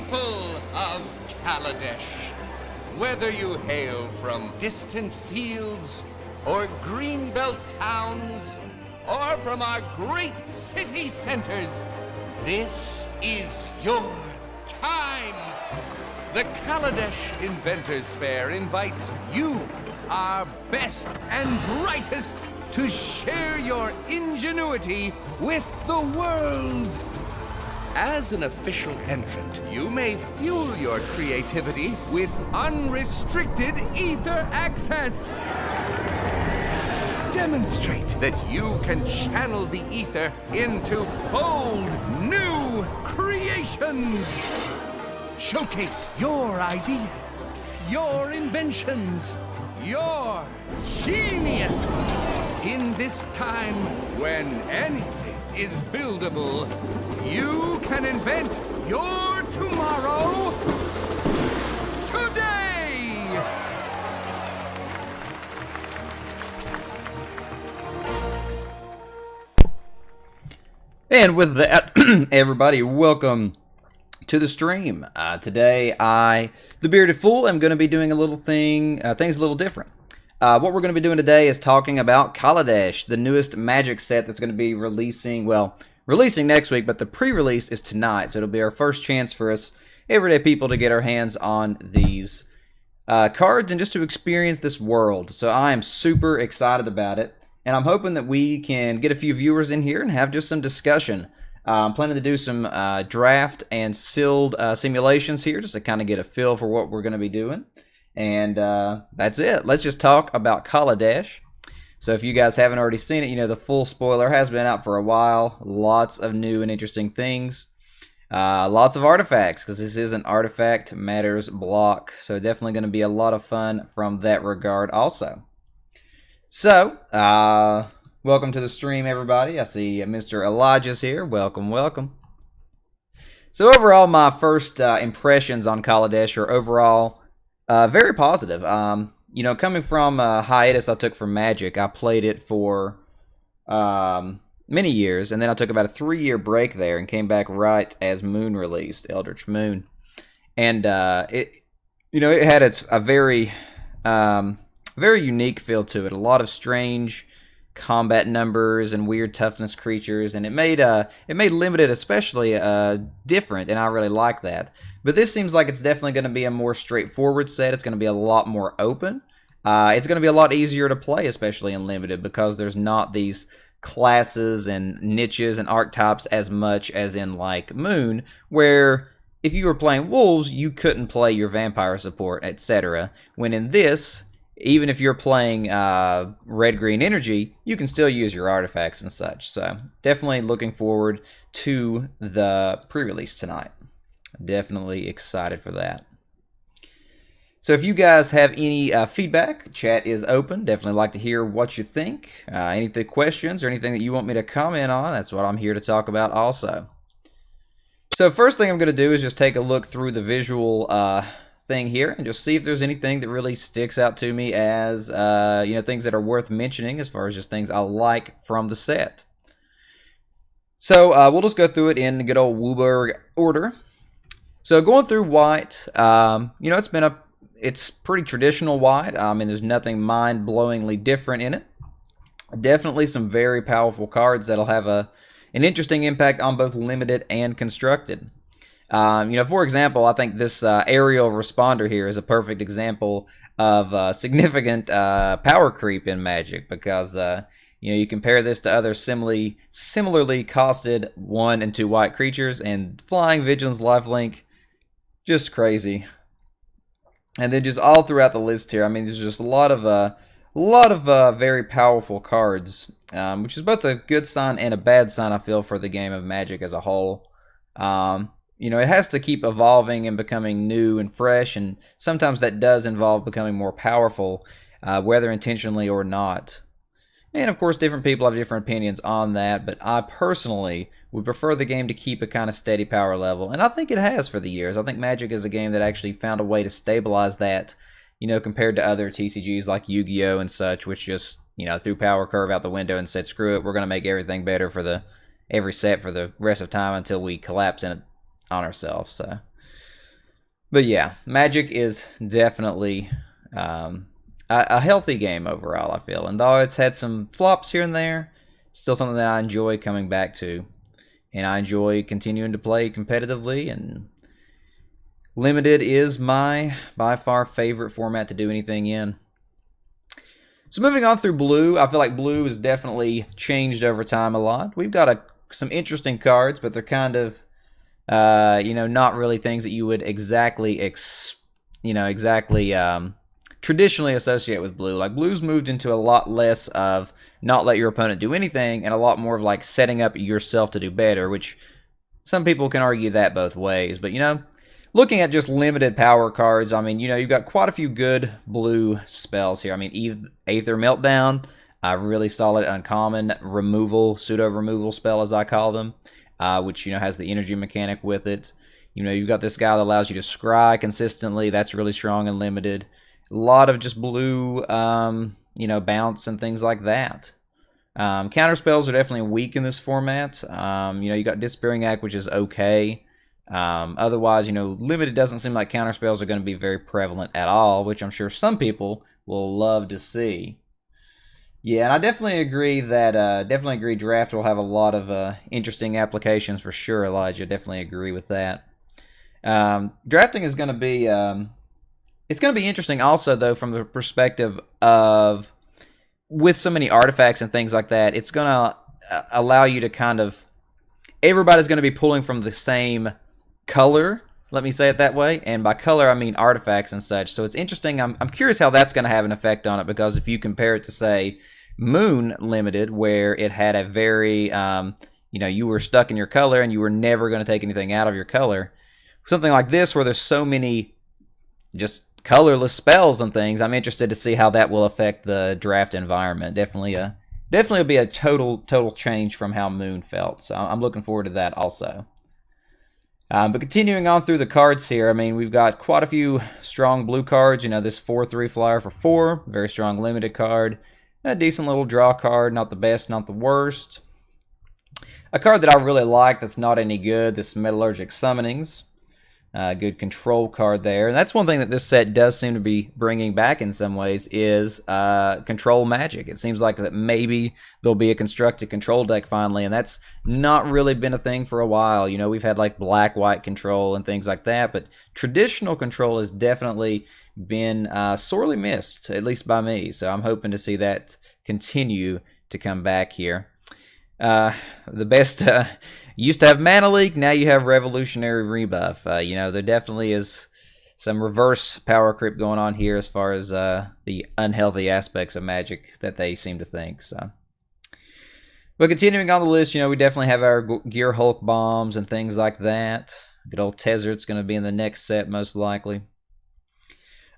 people of Kaladesh. Whether you hail from distant fields or greenbelt towns or from our great city centers, this is your time. The Kaladesh Inventors Fair invites you, our best and brightest, to share your ingenuity with the world. As an official entrant, you may fuel your creativity with unrestricted ether access. Demonstrate that you can channel the ether into bold, new creations. Showcase your ideas, your inventions, your genius. In this time when anything is buildable, you can invent your tomorrow today! And with that, everybody, welcome to the stream. Today, TheBeardedFool, am going to be doing a little things a little different. What we're going to be doing today is talking about Kaladesh, the newest Magic set that's going to be releasing next week, but the pre-release is tonight, so it'll be our first chance for us everyday people to get our hands on these cards and just to experience this world. So I am super excited about it, and I'm hoping that we can get a few viewers in here and have just some discussion. I'm planning to do some draft and sealed simulations here just to kind of get a feel for what we're going to be doing. And that's it. Let's just talk about Kaladesh. So if you guys haven't already seen it, you know the full spoiler has been out for a while. Lots of new and interesting things. Lots of artifacts, because this is an Artifact Matters block. So definitely going to be a lot of fun from that regard also. So, welcome to the stream, everybody. I see Mr. Elijah's here. Welcome, welcome. So overall, my first impressions on Kaladesh are overall very positive. You know, coming from a hiatus I took from Magic, I played it for many years, and then I took about a 3-year break there and came back right as Moon released, Eldritch Moon. And it had a very unique feel to it. A lot of strange combat numbers and weird toughness creatures, and it made limited especially different, and I really like that. But this seems like it's definitely going to be a more straightforward set. It's going to be a lot more open. It's going to be a lot easier to play, especially in limited, because there's not these classes and niches and archetypes as much as in like Moon, where if you were playing wolves, you couldn't play your vampire support, etc. When in this, even if you're playing red-green energy, you can still use your artifacts and such. So definitely looking forward to the pre-release tonight. Definitely excited for that. So if you guys have any feedback, chat is open. Definitely like to hear what you think. Any questions or anything that you want me to comment on, that's what I'm here to talk about also. So first thing I'm going to do is just take a look through the visual thing here and just see if there's anything that really sticks out to me as things that are worth mentioning as far as just things I like from the set. So we'll just go through it in good old Wooburg order. So going through white, it's pretty traditional white. There's nothing mind-blowingly different in it. Definitely some very powerful cards that'll have an interesting impact on both limited and constructed. For example, I think this aerial responder here is a perfect example of significant power creep in Magic, because you compare this to other similarly costed 1 and 2 white creatures, and Flying, Vigilance, Lifelink, just crazy. And then just all throughout the list here, there's just a lot of very powerful cards, which is both a good sign and a bad sign, I feel, for the game of Magic as a whole. It has to keep evolving and becoming new and fresh, and sometimes that does involve becoming more powerful, whether intentionally or not. And of course, different people have different opinions on that, but I personally would prefer the game to keep a kind of steady power level, and I think it has for the years. I think Magic is a game that actually found a way to stabilize that, compared to other TCGs like Yu-Gi-Oh! And such, which just, threw power curve out the window and said, screw it, we're going to make everything better for every set for the rest of time until we collapse in it on ourselves. So But yeah, Magic is definitely a healthy game overall, I feel. And though it's had some flops here and there, it's still something that I enjoy coming back to. And I enjoy continuing to play competitively. And Limited is my, by far, favorite format to do anything in. So moving on through Blue, I feel like Blue has definitely changed over time a lot. We've got some interesting cards, but they're kind of, not really things that you would exactly traditionally associate with Blue. Like, Blue's moved into a lot less of not let your opponent do anything and a lot more of like setting up yourself to do better, which some people can argue that both ways. But, looking at just limited power cards, I mean, you've got quite a few good Blue spells here. I mean, Aether Meltdown, a really solid uncommon removal, pseudo-removal spell as I call them, which, has the energy mechanic with it. You've got this guy that allows you to scry consistently. That's really strong and limited. A lot of just Blue, bounce and things like that. Counter spells are definitely weak in this format. You got Disappearing Act, which is okay. Otherwise, limited doesn't seem like counter spells are going to be very prevalent at all, which I'm sure some people will love to see. Yeah, and I definitely agree that draft will have a lot of interesting applications for sure, Elijah. Definitely agree with that. Drafting is going to be it's going to be interesting also, though, from the perspective of with so many artifacts and things like that, it's going to allow you to kind of everybody's going to be pulling from the same color, let me say it that way, and by color I mean artifacts and such. So it's interesting. I'm curious how that's going to have an effect on it, because if you compare it to, say, Moon Limited, where it had a very you were stuck in your color and you were never going to take anything out of your color, something like this where there's so many just colorless spells and things, I'm interested to see how that will affect the draft environment. Definitely will be a total change from how Moon felt. So I'm looking forward to that also. But continuing on through the cards here, I mean, we've got quite a few strong Blue cards. This 4/3 flyer for 4, very strong limited card. A decent little draw card, not the best, not the worst. A card that I really like that's not any good, this Metallurgic Summonings. Good control card there. And that's one thing that this set does seem to be bringing back in some ways is control magic. It seems like that maybe there'll be a constructed control deck finally, and that's not really been a thing for a while. We've had like black-white control and things like that, but traditional control has definitely been sorely missed, at least by me. So I'm hoping to see that continue to come back here. The best used to have Mana Leak, now you have Revolutionary Rebuff. There definitely is some reverse power creep going on here as far as the unhealthy aspects of Magic that they seem to think. So, but continuing on the list, we definitely have our Gear Hulk bombs and things like that. Good old Tezzert's going to be in the next set most likely.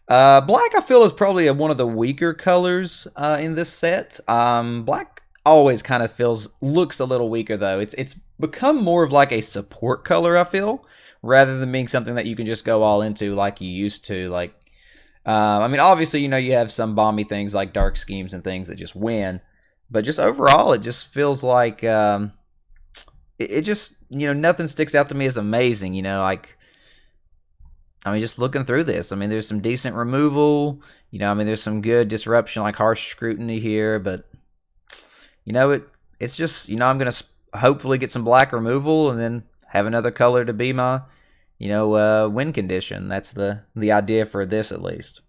Black, I feel, is probably one of the weaker colors in this set. Black always kind of looks a little weaker, though. It's become more of like a support color, I feel, rather than being something that you can just go all into like you used to. Like, I mean, obviously, you have some bomby things like Dark Schemes and things that just win, but just overall, it just feels like it just nothing sticks out to me as amazing. Like, I mean, just looking through this, I mean, there's some decent removal. I mean, there's some good disruption, like Harsh Scrutiny here, but it's just, I'm going to hopefully get some black removal and then have another color to be my, win condition. That's the idea for this, at least.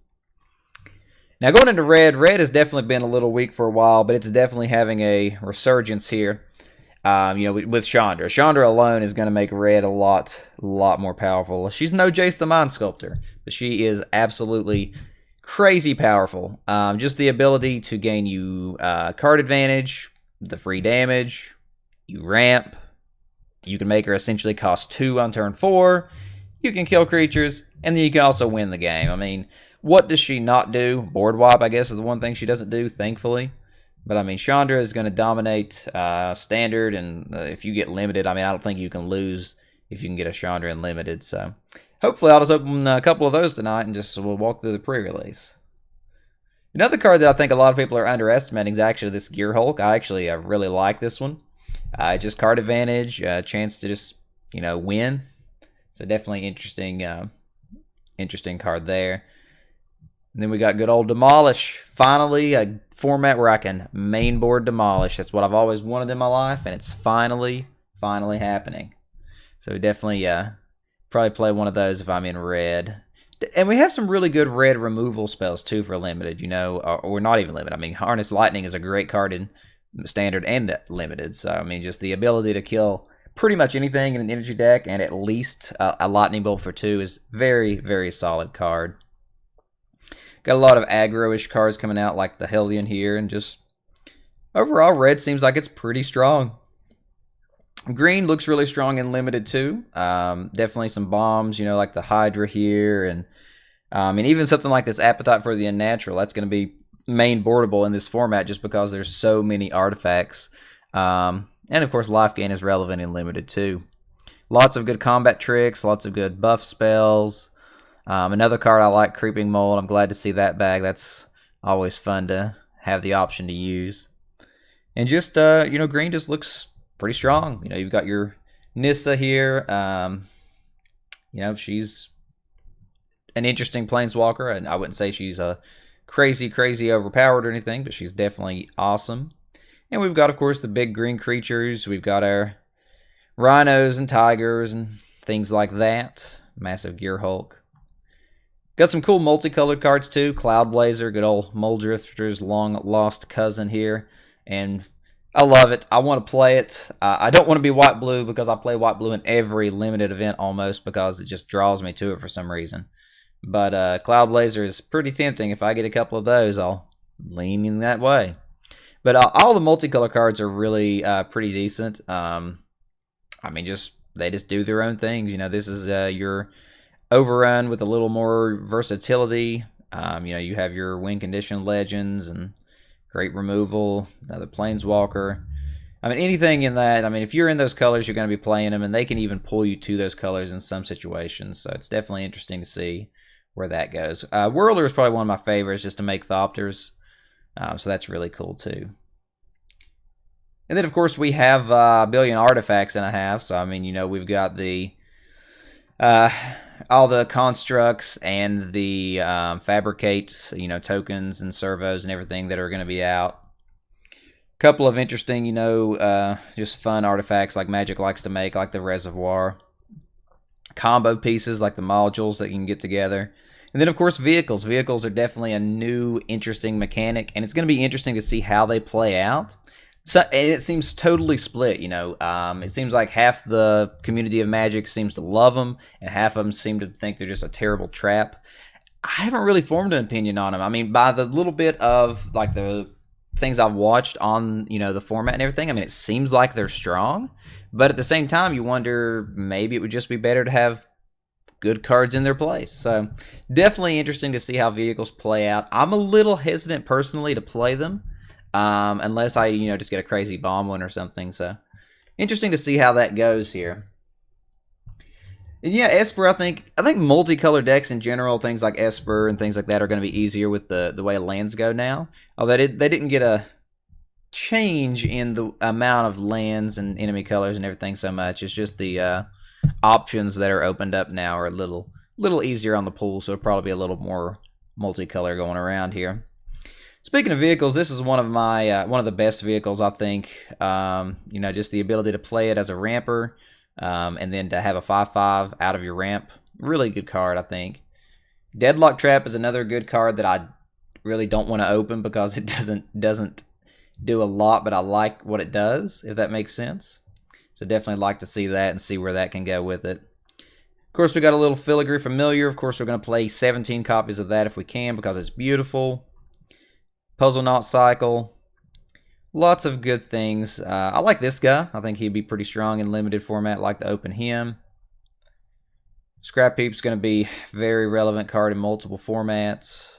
Now, going into red has definitely been a little weak for a while, but it's definitely having a resurgence here, with Chandra. Chandra alone is going to make red a lot more powerful. She's no Jace the Mind Sculptor, but she is absolutely crazy powerful. Just the ability to gain you card advantage, the free damage, you ramp, you can make her essentially cost 2 on turn 4, you can kill creatures, and then you can also win the game. I mean, what does she not do? Board wipe, I guess, is the one thing she doesn't do, thankfully. But I mean, Chandra is going to dominate standard, and if you get limited, I mean, I don't think you can lose if you can get a Chandra in limited. So hopefully I'll just open a couple of those tonight and we'll walk through the pre-release. Another card that I think a lot of people are underestimating is actually this Gear Hulk. I really like this one. Just card advantage, chance to just, win. So definitely interesting interesting card there. And then we got good old Demolish. Finally, a format where I can main board Demolish. That's what I've always wanted in my life, and it's finally happening. So we definitely probably play one of those if I'm in red. And we have some really good red removal spells too for limited, you know, or not even limited. I mean, Harness Lightning is a great card in standard and limited. So I mean, just the ability to kill pretty much anything in an energy deck and at least a Lightning Bolt for 2 is very solid card. Got a lot of aggro-ish cards coming out like the Hellion here, and just overall red seems like it's pretty strong. Green looks really strong in limited too. Definitely some bombs, you know, like the Hydra here, and even something like this Appetite for the Unnatural. That's going to be main boardable in this format just because there's so many artifacts. And of course, life gain is relevant in limited too. Lots of good combat tricks, lots of good buff spells. Another card I like, Creeping Mold. I'm glad to see that bag. That's always fun to have the option to use. And just, you know, green just looks pretty strong. You know, you've got your Nissa here. You know, she's an interesting planeswalker, and I wouldn't say she's a crazy overpowered or anything, but she's definitely awesome. And we've got, of course, the big green creatures. We've got our rhinos and tigers and things like that. Massive Gear Hulk. Got some cool multicolored cards too. Cloud Blazer, good old Muldrifter's long lost cousin here. And I love it. I want to play it. I don't want to be white-blue because I play white-blue in every limited event almost because it just draws me to it for some reason. But Cloud Blazer is pretty tempting. If I get a couple of those, I'll lean in that way. But all the multicolor cards are really pretty decent. I mean, they just do their own things. You know, this is your Overrun with a little more versatility. You know, you have your win condition legends and great removal, another planeswalker. I mean, anything in that. I mean, if you're in those colors, you're going to be playing them, and they can even pull you to those colors in some situations. So it's definitely interesting to see where that goes. Whirler is probably one of my favorites just to make Thopters. So that's really cool too. And then, of course, we have a billion artifacts and a half. So, I mean, you know, we've got the all the constructs and the fabricates, you know, tokens and servos and everything that are going to be out. Couple of interesting, you know, just fun artifacts like Magic likes to make, like the Reservoir. Combo pieces like the modules that you can get together. And then, of course, vehicles. Vehicles are definitely a new, interesting mechanic, and it's going to be interesting to see how they play out. So, and it seems totally split, you know. It seems like half the community of Magic seems to love them, and half of them seem to think they're just a terrible trap. I haven't really formed an opinion on them. I mean, by the little bit of, like, the things I've watched on, you know, the format and everything, I mean, it seems like they're strong. But at the same time, you wonder, maybe it would just be better to have good cards in their place. So, definitely interesting to see how vehicles play out. I'm a little hesitant, personally, to play them. Unless I, you know, just get a crazy bomb one or something. So, interesting to see how that goes here. And yeah, Esper, I think multicolored decks in general, things like Esper and things like that, are going to be easier with the way lands go now. Although they didn't get a change in the amount of lands and enemy colors and everything so much. It's just the options that are opened up now are a little easier on the pool, so it'll probably be a little more multicolor going around here. Speaking of vehicles, this is one of my one of the best vehicles, I think. You know, just the ability to play it as a ramper, and then to have a 5/5 out of your ramp. Really good card, I think. Deadlock Trap is another good card that I really don't want to open because it doesn't do a lot, but I like what it does, if that makes sense. So definitely like to see that and see where that can go with it. Of course, we got a little Filigree Familiar. Of course, we're going to play 17 copies of that if we can because it's beautiful. Puzzle Knot Cycle. Lots of good things. I like this guy. I think he'd be pretty strong in limited format. Like to open him. Scrap Heap's going to be a very relevant card in multiple formats.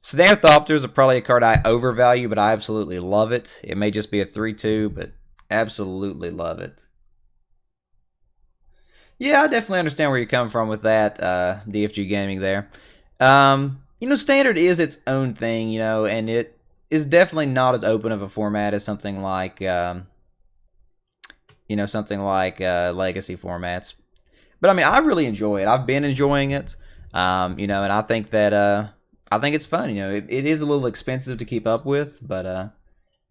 Snare Thopters are probably a card I overvalue, but I absolutely love it. It may just be a 3/2, but absolutely love it. Yeah, I definitely understand where you're coming from with that, DFG Gaming there. You know, Standard is its own thing, you know, and it is definitely not as open of a format as something like, you know, something like Legacy formats. But, I mean, I really enjoy it. I've been enjoying it. You know, and I think that I think it's fun. You know, it is a little expensive to keep up with, but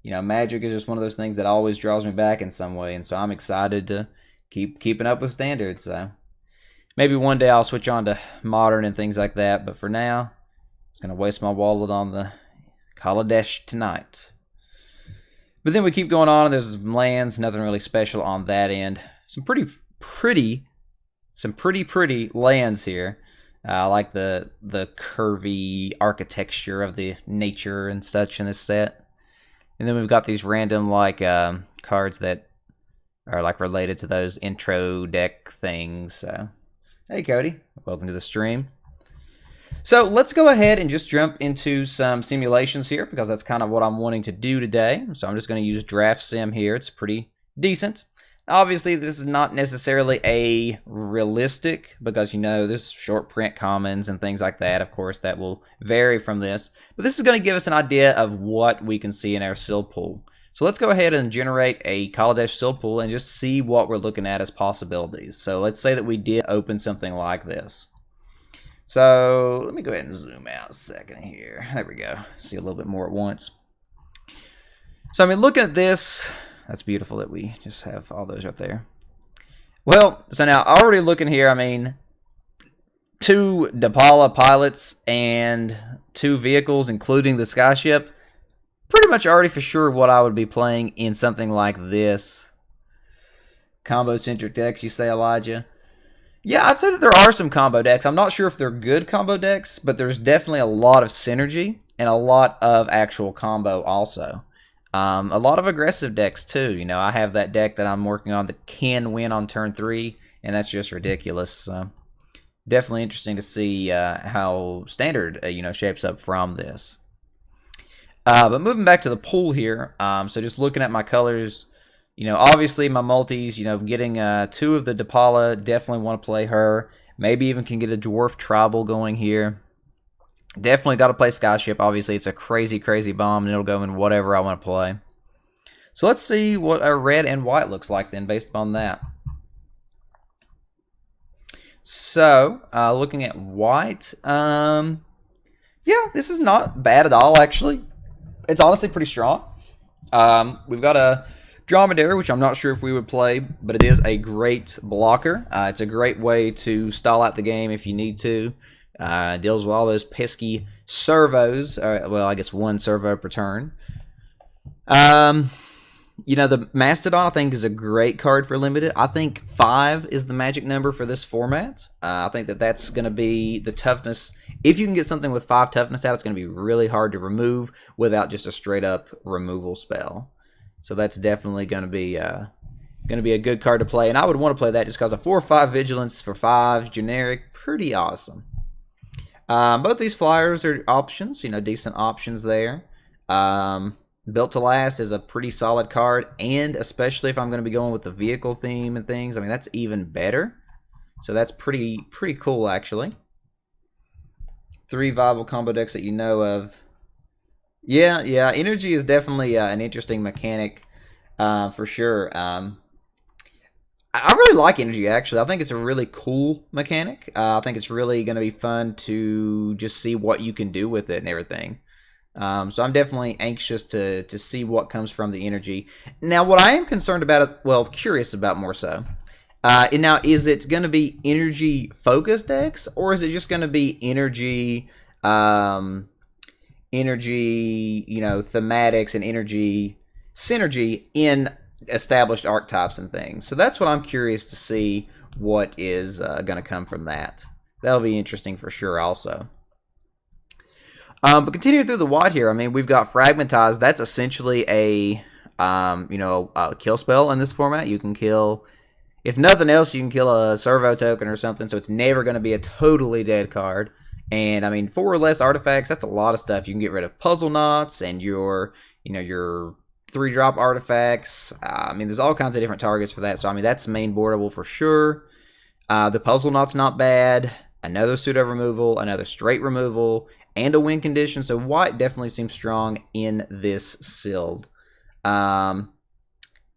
you know, Magic is just one of those things that always draws me back in some way, and so I'm excited to keep keeping up with standards. So maybe one day I'll switch on to modern and things like that, but for now, it's gonna waste my wallet on the Kaladesh tonight. But then we keep going on, and there's some lands, nothing really special on that end. Some pretty pretty lands here. I like the curvy architecture of the nature and such in this set. And then we've got these random like cards that are like related to those intro deck things. So, hey Cody, welcome to the stream. So let's go ahead and just jump into some simulations here, because that's kind of what I'm wanting to do today. So I'm just going to use Draft Sim here. It's pretty decent. Obviously, this is not necessarily a realistic, because, you know, there's short print commons and things like that, of course, that will vary from this. But this is going to give us an idea of what we can see in our seal pool. So let's go ahead and generate a Kaladesh seal pool and just see what we're looking at as possibilities. So let's say that we did open something like this. So let me go ahead and zoom out a second here. There we go. See a little bit more at once. So I mean, look at this. That's beautiful that we just have all those right there. Well, so now already looking here, I mean, 2 Dapala pilots and 2 vehicles, including the skyship. Pretty much already for sure what I would be playing in something like this. Combo-centric decks, you say, Elijah? Yeah, I'd say that there are some combo decks. I'm not sure if they're good combo decks, but there's definitely a lot of synergy and a lot of actual combo also. A lot of aggressive decks too. You know, I have that deck that I'm working on that can win on turn 3, and that's just ridiculous. So definitely interesting to see how standard you know, shapes up from this. But moving back to the pool here, so just looking at my colors. You know, obviously my multis, you know, getting 2 of the Dapala, definitely want to play her. Maybe even can get a Dwarf Tribal going here. Definitely got to play Skyship. Obviously, it's a crazy, crazy bomb, and it'll go in whatever I want to play. So let's see what our red and white looks like then, based upon that. So, looking at white, yeah, this is not bad at all, actually. It's honestly pretty strong. We've got a Dromedary, which I'm not sure if we would play, but it is a great blocker. It's a great way to stall out the game if you need to. Deals with all those pesky servos. Well, I guess 1 servo per turn. You know, the Mastodon, I think, is a great card for Limited. I think 5 is the magic number for this format. I think that that's going to be the toughness. If you can get something with 5 toughness out, it's going to be really hard to remove without just a straight-up removal spell. So that's definitely going to be a good card to play. And I would want to play that just because a 4 or 5 Vigilance for 5 generic, pretty awesome. Both these flyers are options, you know, decent options there. Built to Last is a pretty solid card, and especially if I'm going to be going with the vehicle theme and things, I mean, that's even better. So that's pretty cool, actually. 3 viable combo decks that you know of. Yeah, energy is definitely an interesting mechanic for sure. I really like energy, actually. I think it's a really cool mechanic. I think it's really going to be fun to just see what you can do with it and everything. So I'm definitely anxious to see what comes from the energy. Now, what I am concerned about is, well, curious about more so. And now, is it going to be energy-focused decks, or is it just going to be energy, you know, thematics and energy synergy in established archetypes and things? So that's what I'm curious to see what is going to come from that. That'll be interesting for sure also. But continuing through the white here, I mean, we've got Fragmentize. That's essentially a, you know, a kill spell in this format. You can kill, if nothing else, you can kill a servo token or something, so it's never going to be a totally dead card. And, I mean, 4 or less artifacts, that's a lot of stuff. You can get rid of Puzzle Knots and your, you know, your 3-drop artifacts. I mean, there's all kinds of different targets for that. So, I mean, that's main boardable for sure. The Puzzle Knot's not bad. Another pseudo removal, another straight removal, and a win condition. So white definitely seems strong in this sealed.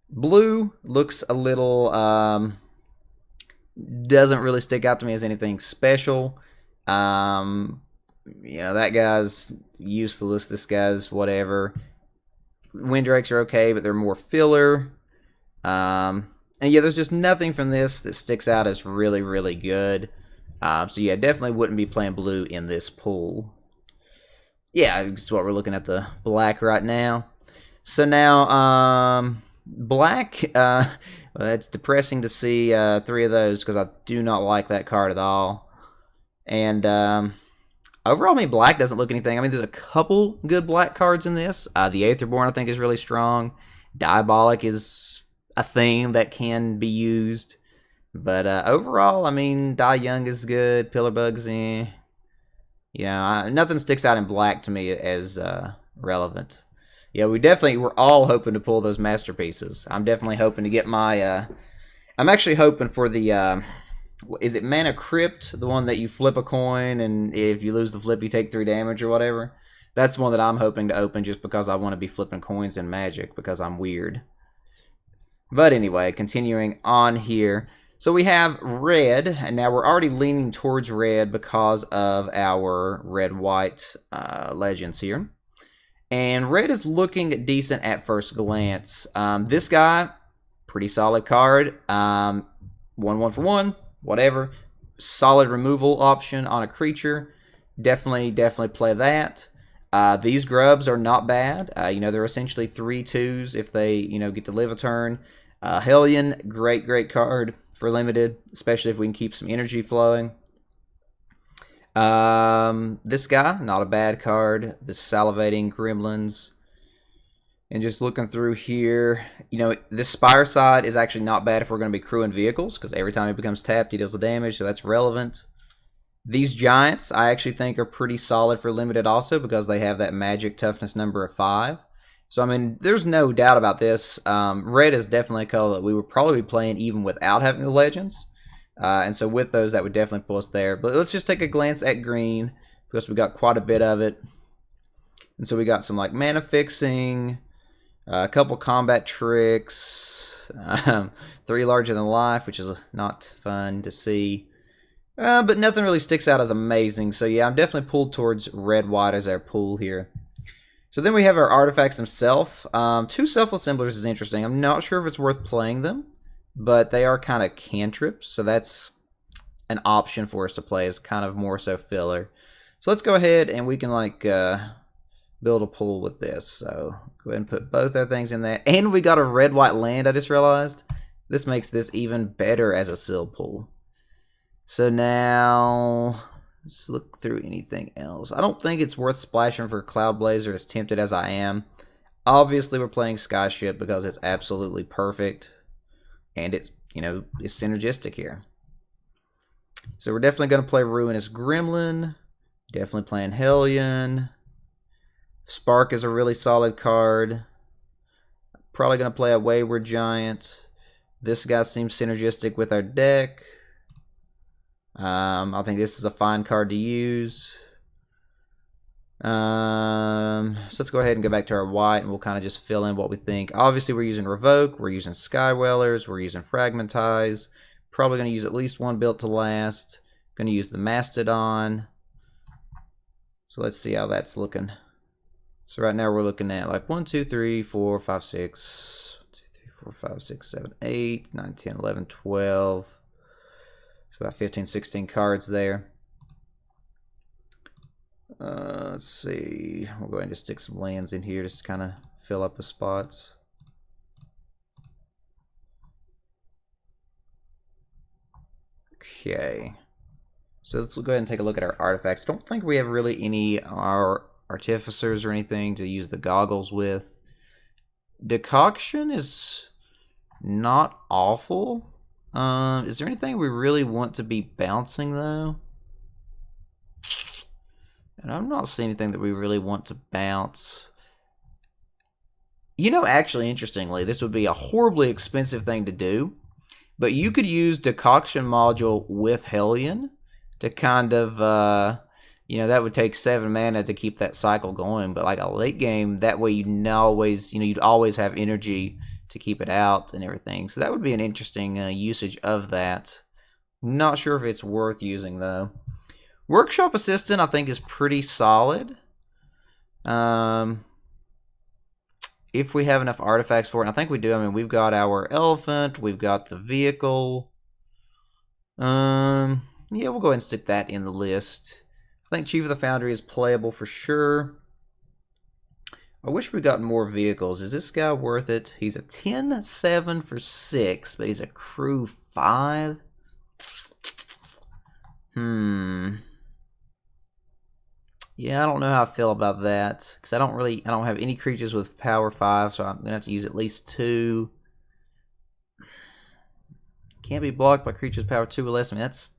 Blue looks a little, doesn't really stick out to me as anything special. You know, that guy's useless. This guy's whatever. Windrakes are okay, but they're more filler. And yeah, there's just nothing from this that sticks out as really, really good. So yeah, definitely wouldn't be playing blue in this pool. Yeah, this is what we're looking at, the black right now. So now, black, well, it's depressing to see 3 of those because I do not like that card at all. And overall, I mean, black doesn't look anything. I mean, there's a couple good black cards in this. The Aetherborn, I think, is really strong. Diabolic is a thing that can be used. But overall, I mean, Die Young is good. Pillarbug's in. Yeah, nothing sticks out in black to me as relevant. Yeah, we're all hoping to pull those masterpieces. I'm definitely hoping to get my... I'm actually hoping for the... is it Mana Crypt? The one that you flip a coin, and if you lose the flip, you take 3 damage or whatever? That's one that I'm hoping to open just because I want to be flipping coins in Magic, because I'm weird. But anyway, continuing on here. So we have red, and now we're already leaning towards red because of our red-white legends here. And red is looking decent at first glance. This guy, pretty solid card. 1/1 for 1, whatever. Solid removal option on a creature. Definitely play that. These grubs are not bad. You know, they're essentially 3/2s if they, you know, get to live a turn. Hellion, great card for limited, especially if we can keep some energy flowing. This guy, not a bad card. The Salivating Gremlins. And just looking through here, you know, this Spire side is actually not bad if we're going to be crewing vehicles, because every time he becomes tapped, he deals the damage, so that's relevant. These Giants, I actually think, are pretty solid for limited also, because they have that magic toughness number of 5. So, I mean, there's no doubt about this. Red is definitely a color that we would probably be playing even without having the legends. And so with those, that would definitely pull us there. But let's just take a glance at green, because we got quite a bit of it. And so we got some, like, mana fixing, a couple combat tricks, 3 larger than life, which is not fun to see. But nothing really sticks out as amazing. So, yeah, I'm definitely pulled towards red-white as our pool here. So then we have our artifacts themselves. 2 Selfless Assemblers is interesting. I'm not sure if it's worth playing them, but they are kind of cantrips, so that's an option for us to play. It's kind of more so filler. So let's go ahead and we can like build a pool with this. So go ahead and put both our things in there. And we got a red-white land, I just realized. This makes this even better as a seal pool. So now... let's look through anything else. I don't think it's worth splashing for Cloud Blazer, as tempted as I am. Obviously, we're playing Skyship because it's absolutely perfect. And it's, you know, it's synergistic here. So we're definitely going to play Ruinous Gremlin. Definitely playing Hellion. Spark is a really solid card. Probably going to play a Wayward Giant. This guy seems synergistic with our deck. I think this is a fine card to use. So let's go ahead and go back to our white, and we'll kind of just fill in what we think. Obviously, we're using Revoke, we're using Skywellers, we're using Fragmentize. Probably going to use at least 1 built to last. Going to use the Mastodon. So let's see how that's looking. So right now we're looking at like 1, 2, 3, 4, 5, 6, 1, 2, 3, 4, 5, 6, 7, 8, 9, 10, 11, 12. So about 15, 16 cards there. Let's see. We'll go ahead and just stick some lands in here just to kind of fill up the spots. Okay. So let's go ahead and take a look at our artifacts. I don't think we have really any our artificers or anything to use the goggles with. Decoction is not awful. Is there anything we really want to be bouncing, though? And I'm not seeing anything that we really want to bounce. You know, actually, interestingly, this would be a horribly expensive thing to do. But you could use Decoction Module with Hellion to kind of, you know, that would take 7 mana to keep that cycle going. But like a late game, that way you'd always, you know, you'd always have energy to keep it out and everything. So that would be an interesting usage of that. Not sure if it's worth using, though. Workshop Assistant, I think, is pretty solid. If we have enough artifacts for it, and I think we do. I mean, we've got our elephant, we've got the vehicle. Yeah, we'll go ahead and stick that in the list. I think Chief of the Foundry is playable for sure. I wish we'd gotten more vehicles. Is this guy worth it? He's a 10-7 for 6, but he's a crew 5. Yeah, I don't know how I feel about that, because I don't have any creatures with power 5, so I'm gonna have to use at least 2. Can't be blocked by creatures power 2 or less. I mean, that's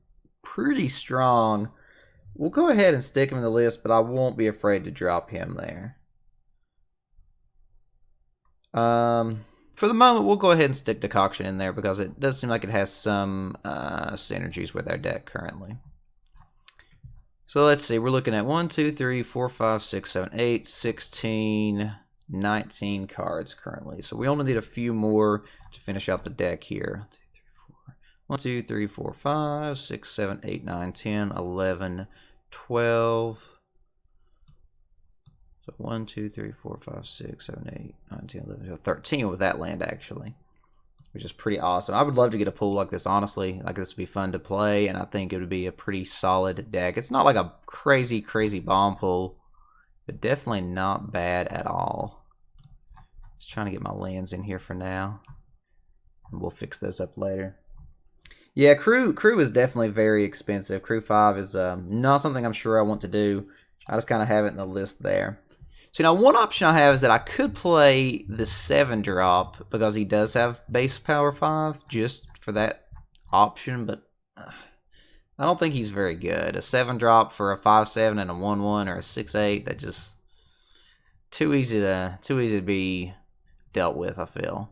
pretty strong. We'll go ahead and stick him in the list, but I won't be afraid to drop him there. For the moment, we'll go ahead and stick Decoction in there because it does seem like it has some synergies with our deck currently. So let's see, we're looking at 1, 2, 3, 4, 5, 6, 7, 8, 16, 19 cards currently. So we only need a few more to finish out the deck here. 1, 2, 3, 4, 5, 6, 7, 8, 9, 10, 11, 12. So 1, 2, 3, 4, 5, 6, 7, 8, 9, 10, 11, 12, 13 with that land actually, which is pretty awesome. I would love to get a pool like this, honestly. Like, this would be fun to play, and I think it would be a pretty solid deck. It's not like a crazy, crazy bomb pool, but definitely not bad at all. Just trying to get my lands in here for now, and we'll fix those up later. Yeah, crew is definitely very expensive. Crew 5 is not something I'm sure I want to do. I just kind of have it in the list there. So now one option I have is that I could play the 7-drop because he does have base power 5 just for that option, but I don't think he's very good. A 7-drop for a 5/7 and a 1/1 or a 6/8, that just too easy to be dealt with, I feel.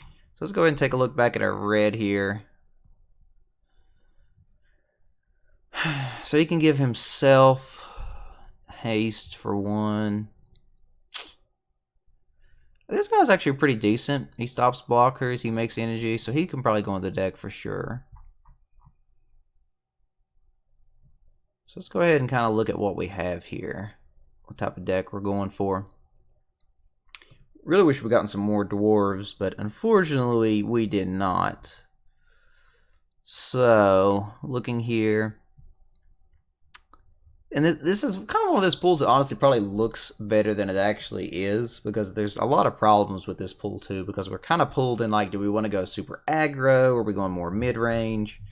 So let's go ahead and take a look back at our red here. So he can give himself haste for 1. This guy's actually pretty decent. He stops blockers, he makes energy, so he can probably go on the deck for sure. So let's go ahead and kind of look at what we have here. What type of deck we're going for. Really wish we'd gotten some more dwarves, but unfortunately we did not. So, looking here. And this is kind of one of those pools that honestly probably looks better than it actually is, because there's a lot of problems with this pool too, because we're kind of pulled in like, do we want to go super aggro, or are we going more mid-range?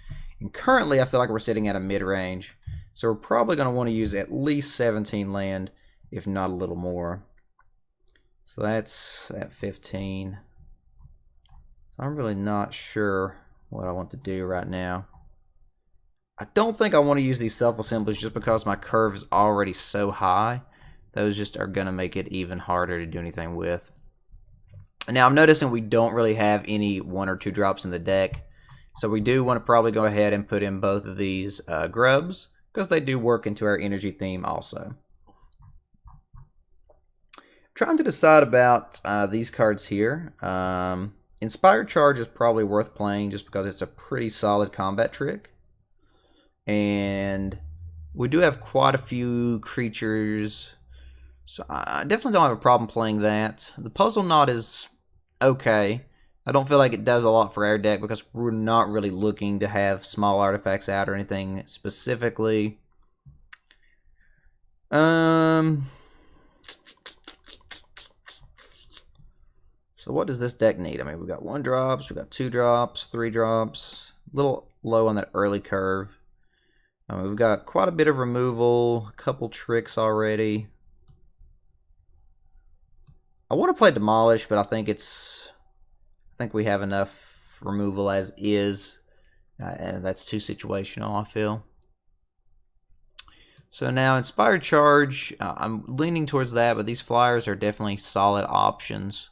And currently I feel like we're sitting at a mid-range, so we're probably going to want to use at least 17 land, if not a little more. So that's at 15. So I'm really not sure what I want to do right now. I don't think I want to use these self-assemblies just because my curve is already so high. Those just are going to make it even harder to do anything with. Now I'm noticing we don't really have any 1 or 2 drops in the deck. So we do want to probably go ahead and put in both of these grubs, because they do work into our energy theme also. Trying to decide about these cards here. Inspired Charge is probably worth playing just because it's a pretty solid combat trick. And we do have quite a few creatures, so I definitely don't have a problem playing that. The Puzzle Knot is okay. I don't feel like it does a lot for our deck because we're not really looking to have small artifacts out or anything specifically. So what does this deck need? I mean, we've got 1 drops, we've got 2 drops, 3 drops. A little low on that early curve. We've got quite a bit of removal, a couple tricks already. I want to play Demolish, but I think we have enough removal as is, and that's too situational, I feel. So now Inspired Charge, I'm leaning towards that, but these flyers are definitely solid options.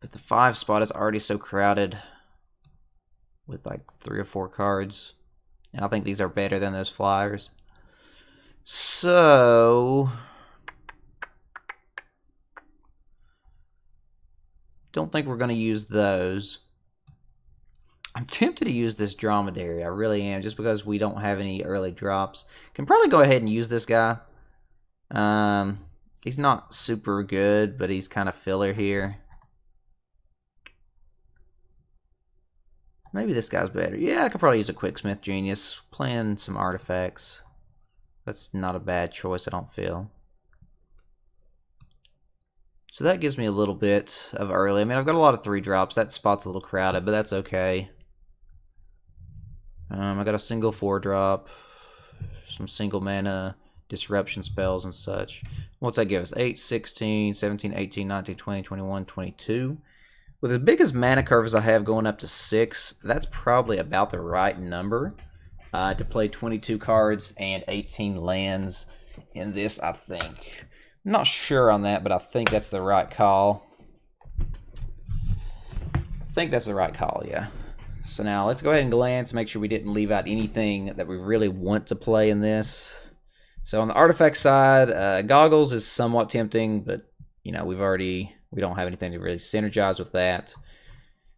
But the 5 spot is already so crowded with like 3 or 4 cards. And I think these are better than those flyers. So, don't think we're going to use those. I I'm tempted to use this dromedary. I really am, just because we don't have any early drops. Can probably go ahead and use this guy. He's not super good, but he's kind of filler here. Maybe this guy's better. Yeah, I could probably use a Quicksmith Genius. Playing some artifacts. That's not a bad choice, I don't feel. So that gives me a little bit of early. I mean, I've got a lot of 3 drops. That spot's a little crowded, but that's okay. I got a single 4 drop. Some single mana disruption spells and such. What's that give us? 8, 16, 17, 18, 19, 20, 21, 22. With as big as mana curve as I have going up to 6, that's probably about the right number to play 22 cards and 18 lands in this, I think. I'm not sure on that, but I think that's the right call. Yeah. So now let's go ahead and glance, make sure we didn't leave out anything that we really want to play in this. So on the artifact side, Goggles is somewhat tempting, but you know, we don't have anything to really synergize with that.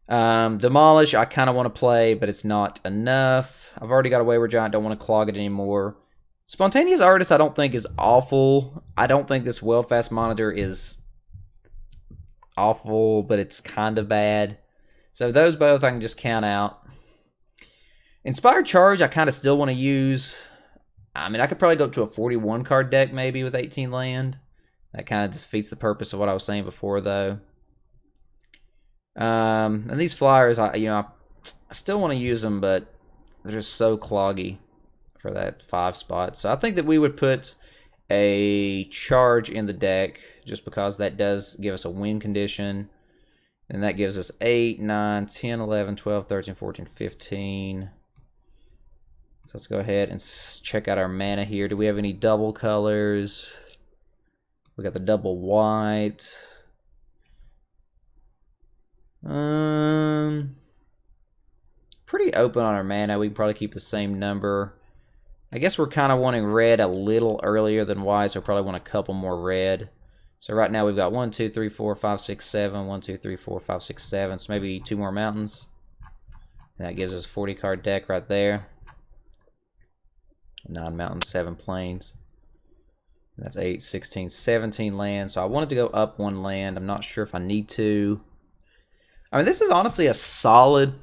Demolish, I kind of want to play, but it's not enough. I've already got a Wayward Giant, don't want to clog it anymore. Spontaneous Artist I don't think is awful. I don't think this Weldfast Monitor is awful, but it's kind of bad. So those both I can just count out. Inspired Charge I kind of still want to use. I mean, I could probably go up to a 41 card deck maybe with 18 land. That kind of defeats the purpose of what I was saying before, though. And these flyers, I still want to use them, but they're just so cloggy for that 5 spot. So I think that we would put a charge in the deck just because that does give us a win condition. And that gives us 8, 9, 10, 11, 12, 13, 14, 15. So let's go ahead and check out our mana here. Do we have any double colors? We got the double white. Pretty open on our mana. We can probably keep the same number. I guess we're kind of wanting red a little earlier than white, so we probably want a couple more red. So right now we've got 1, 2, 3, 4, 5, 6, 7. 1, 2, 3, 4, 5, 6, 7. So maybe 2 more mountains. And that gives us a 40 card deck right there. 9 mountains, 7 plains. That's 8, 16, 17 lands. So I wanted to go up 1 land. I'm not sure if I need to. I mean, this is honestly a solid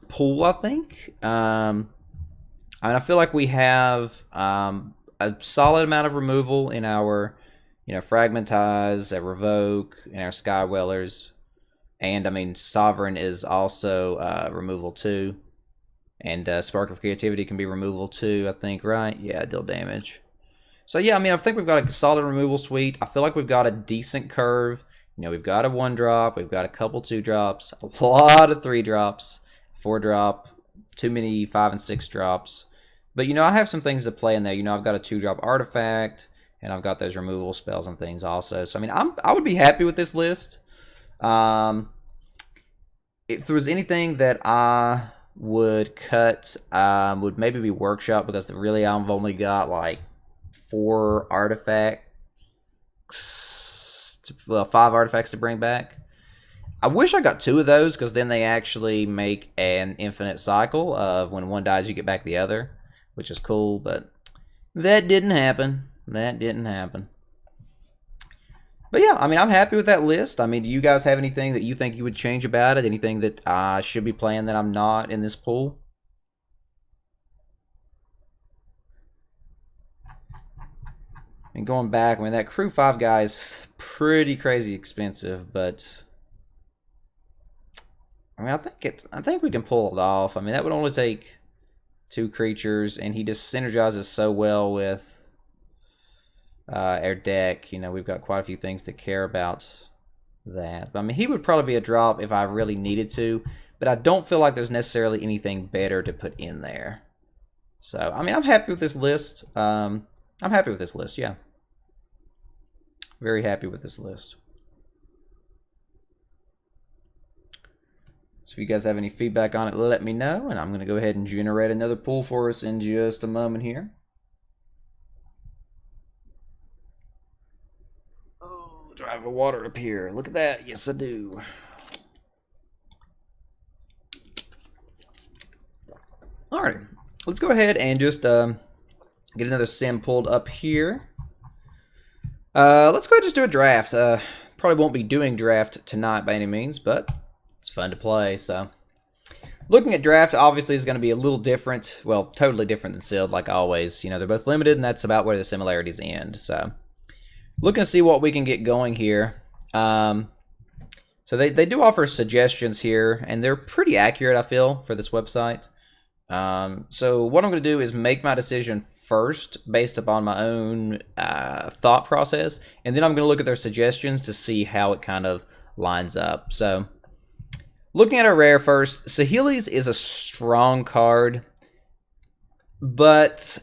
pool, I think. I mean, I feel like we have a solid amount of removal in our, Fragmentize, Revoke, and our Skywellers. And, I mean, Sovereign is also removal too. And Spark of Creativity can be removal too, I think, right? Yeah, deal damage. So, yeah, I mean, I think we've got a solid removal suite. I feel like we've got a decent curve. We've got a 1 drop. We've got a couple 2 drops. A lot of 3 drops. 4 drop. Too many 5 and 6 drops. But, I have some things to play in there. I've got a 2 drop artifact. And I've got those removal spells and things also. So, I mean, I would be happy with this list. If there was anything that I would cut, would maybe be Workshop. Because really, I've only got, like, 4 artifacts. Well, 5 artifacts to bring back. I wish I got 2 of those, because then they actually make an infinite cycle of when one dies, you get back the other, which is cool, but that didn't happen. But yeah, I mean, I'm happy with that list. I mean, do you guys have anything that you think you would change about it? Anything that I should be playing that I'm not in this pool? And going back, I mean, that Crew 5 guy is pretty crazy expensive, but I mean, I think we can pull it off. I mean, that would only take 2 creatures, and he just synergizes so well with our deck. We've got quite a few things to care about that. But I mean, he would probably be a drop if I really needed to, but I don't feel like there's necessarily anything better to put in there. So, I mean, I'm happy with this list. I'm happy with this list, yeah. Very happy with this list. So if you guys have any feedback on it, let me know. And I'm going to go ahead and generate another pool for us in just a moment here. Oh, do I have a water up here? Look at that. Yes, I do. Alright, let's go ahead and just get another sim pulled up here. Let's go ahead and just do a draft. Probably won't be doing draft tonight by any means, but it's fun to play, so. Looking at draft, obviously, is going to be a little different. Well, totally different than sealed, like always. You know, they're both limited, and that's about where the similarities end. So, looking to see what we can get going here. So, they do offer suggestions here, and they're pretty accurate, I feel, for this website. So, what I'm going to do is make my decision first based upon my own thought process, and then I'm going to look at their suggestions to see how it kind of lines up. So, looking at our rare first, Saheeli's is a strong card, but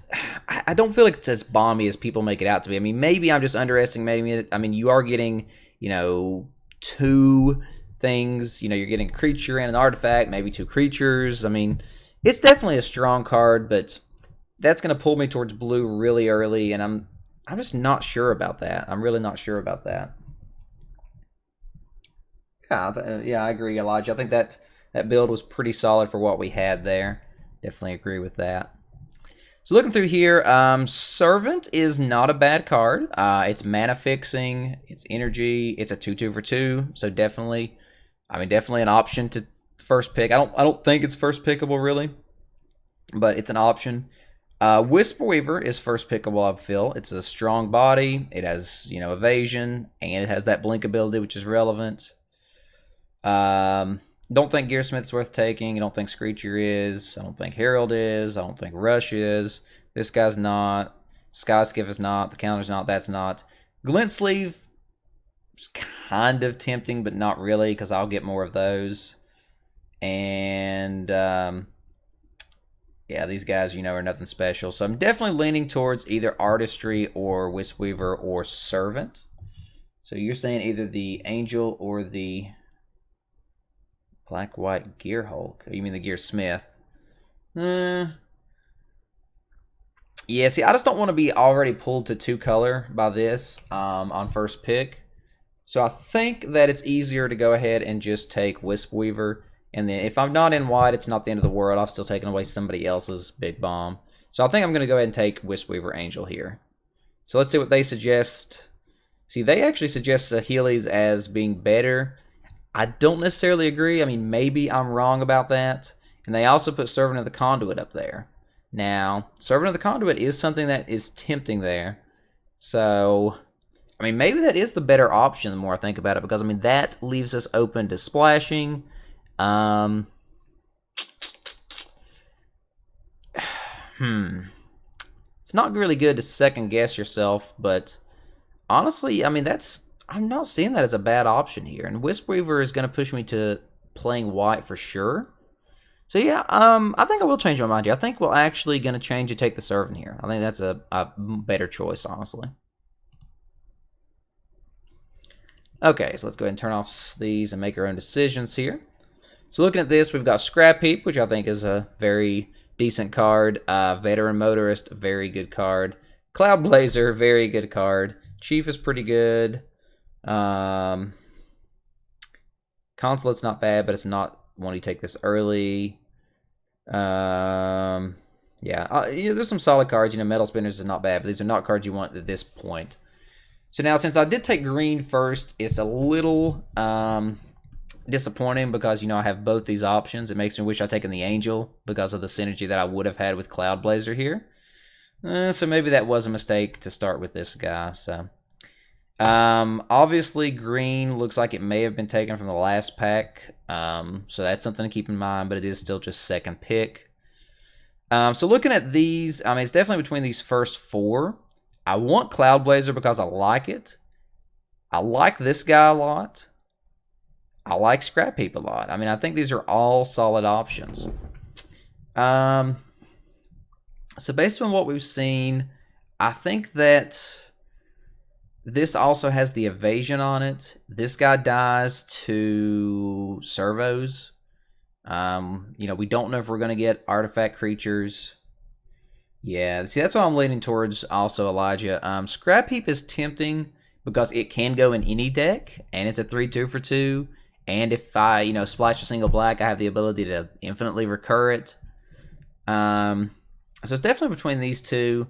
I don't feel like it's as bomby as people make it out to be. I mean, maybe I'm just underestimating it. I mean, you are getting, you know, 2 things. You know, you're getting a creature and an artifact, maybe 2 creatures. I mean, it's definitely a strong card, but that's going to pull me towards blue really early, and I'm just not sure about that. I'm really not sure about that. Yeah, I agree, Elijah. I think that build was pretty solid for what we had there. Definitely agree with that. So looking through here, Servant is not a bad card. It's mana fixing, it's energy, it's a 2/2 for 2, so definitely an option to first pick. I don't think it's first pickable really, but it's an option. Whisperweaver is first pickable, I feel. It's a strong body. It has, you know, evasion, and it has that blink ability, which is relevant. Don't think Gearsmith's worth taking. I don't think Screecher is. I don't think Herald is. I don't think Rush is. This guy's not. Skyskiff is not. The counter's not. That's not. Glint Sleeve is kind of tempting, but not really, because I'll get more of those. And, yeah, these guys, you know, are nothing special. So I'm definitely leaning towards either Artistry or Whisperweaver or Servant. So you're saying either the Angel or the Black-White Gear Hulk. You mean the Gear Smith? Yeah, see, I just don't want to be already pulled to 2 color by this on first pick. So I think that it's easier to go ahead and just take Whisperweaver. And then if I'm not in white, it's not the end of the world. I've still taken away somebody else's big bomb. So I think I'm going to go ahead and take Whisperweaver Angel here. So let's see what they suggest. See, they actually suggest Saheeli's as being better. I don't necessarily agree. I mean, maybe I'm wrong about that. And they also put Servant of the Conduit up there. Now, Servant of the Conduit is something that is tempting there. So, I mean, maybe that is the better option the more I think about it. Because, I mean, that leaves us open to splashing. It's not really good to second guess yourself. But, honestly, I mean, I'm not seeing that as a bad option here. And Whisperweaver is going to push me to playing white for sure. So yeah, I think I will change my mind here. I think we're actually going to change and take the Servant here. I think that's a better choice, honestly. Okay, so let's go ahead and turn off these and make our own decisions here. So looking at this, we've got Scrap Heap, which I think is a very decent card. Veteran Motorist, very good card. Cloud Blazer, very good card. Chief is pretty good. Consulate's not bad, but it's not one you take this early. Yeah, there's some solid cards. You know, Metal Spinners is not bad, but these are not cards you want at this point. So now, since I did take green first, it's a little disappointing because, you know, I have both these options. It makes me wish I'd taken the Angel because of the synergy that I would have had with Cloud Blazer here. So maybe that was a mistake to start with this guy, so... obviously green looks like it may have been taken from the last pack, so that's something to keep in mind, but it is still just second pick. So looking at these, I mean, it's definitely between these first 4. I want Cloud Blazer because I like it. I like this guy a lot. I like Scrap Heap a lot. I mean, I think these are all solid options. So based on what we've seen, I think that this also has the evasion on it. This guy dies to servos. You know, we don't know if we're going to get artifact creatures. Yeah, see, that's what I'm leaning towards also, Elijah. Scrap Heap is tempting because it can go in any deck, and it's a 3/2 for 2. And if I, you know, splash a single black, I have the ability to infinitely recur it. So it's definitely between these two.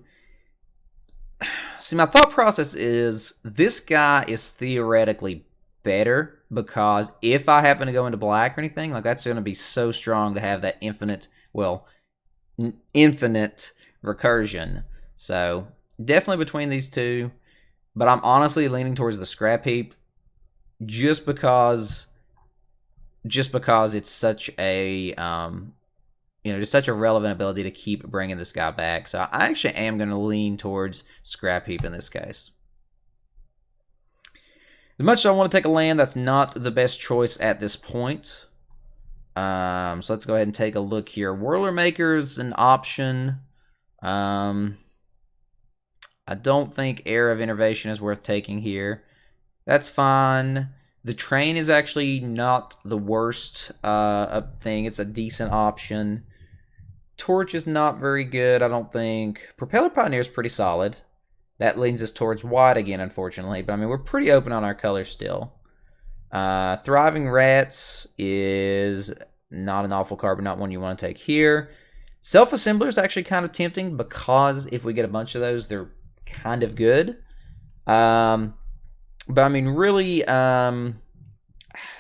See, my thought process is this guy is theoretically better because if I happen to go into black or anything, like that's going to be so strong to have that infinite recursion. So definitely between these two, but I'm honestly leaning towards the scrap heap just because it's such a just such a relevant ability to keep bringing this guy back. So I actually am going to lean towards Scrap Heap in this case. As much as I want to take a land, that's not the best choice at this point. So let's go ahead and take a look here. Whirler Maker's an option. I don't think Era of Innervation is worth taking here. That's fine. The Train is actually not the worst thing. It's a decent option. Torch is not very good, I don't think. Propeller Pioneer is pretty solid. That leans us towards white again, unfortunately. But, I mean, we're pretty open on our colors still. Thriving Rats is not an awful card, but not one you want to take here. Self-Assembler is actually kind of tempting because if we get a bunch of those, they're kind of good. But, I mean, really,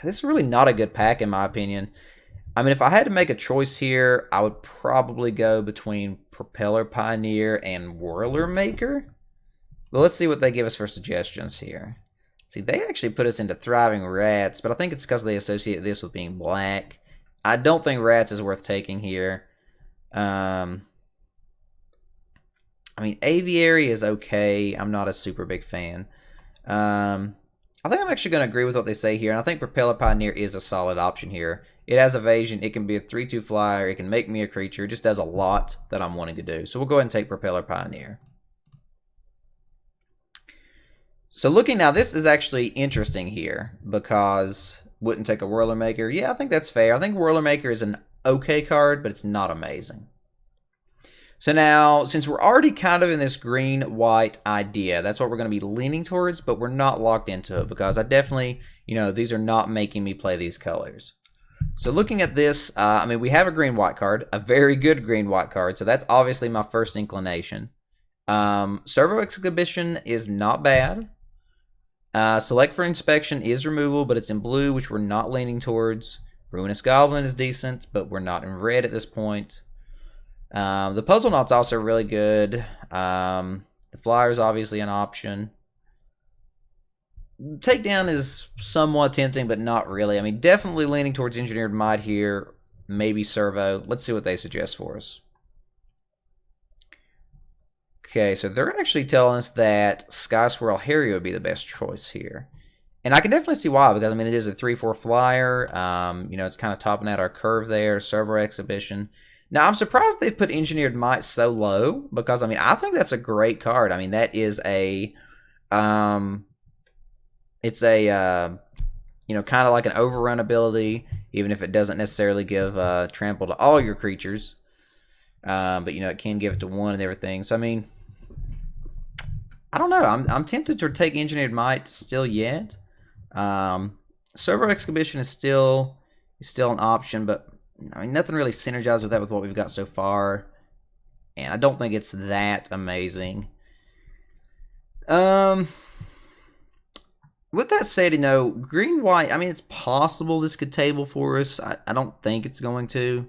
this is really not a good pack, in my opinion. I mean, if I had to make a choice here, I would probably go between Propeller Pioneer and Whirler Maker. But let's see what they give us for suggestions here. See, they actually put us into Thriving Rats, but I think it's because they associate this with being black. I don't think Rats is worth taking here. I mean, Aviary is okay. I'm not a super big fan. I think I'm actually going to agree with what they say here, and I think Propeller Pioneer is a solid option here. It has evasion, it can be a 3/2 flyer, it can make me a creature, it just does a lot that I'm wanting to do. So we'll go ahead and take Propeller Pioneer. So looking now, this is actually interesting here, because wouldn't take a Whirler Maker. Yeah, I think that's fair. I think Whirler Maker is an okay card, but it's not amazing. So now, since we're already kind of in this green-white idea, that's what we're going to be leaning towards, but we're not locked into it, because I definitely, these are not making me play these colors. So looking at this, I mean, we have a green-white card, a very good green-white card, so that's obviously my first inclination. Servo Exhibition is not bad. Select for Inspection is removable, but it's in blue, which we're not leaning towards. Ruinous Goblin is decent, but we're not in red at this point. The Puzzle Knot's also really good. The Flyer is obviously an option. Takedown is somewhat tempting, but not really. I mean, definitely leaning towards Engineered Might here. Maybe Servo. Let's see what they suggest for us. Okay, so they're actually telling us that Sky Swirl Harry would be the best choice here. And I can definitely see why, because, I mean, it is a 3/4 flyer. It's kind of topping out our curve there. Servo Exhibition. Now, I'm surprised they put Engineered Might so low, because, I mean, I think that's a great card. I mean, that is a... it's a, kind of like an overrun ability, even if it doesn't necessarily give trample to all your creatures. But, it can give it to one and everything. So, I mean, I don't know. I'm tempted to take Engineered Might still yet. Servo Exhibition is still an option, but, I mean, nothing really synergizes with that with what we've got so far. And I don't think it's that amazing. With that said, green-white, I mean, it's possible this could table for us. I don't think it's going to.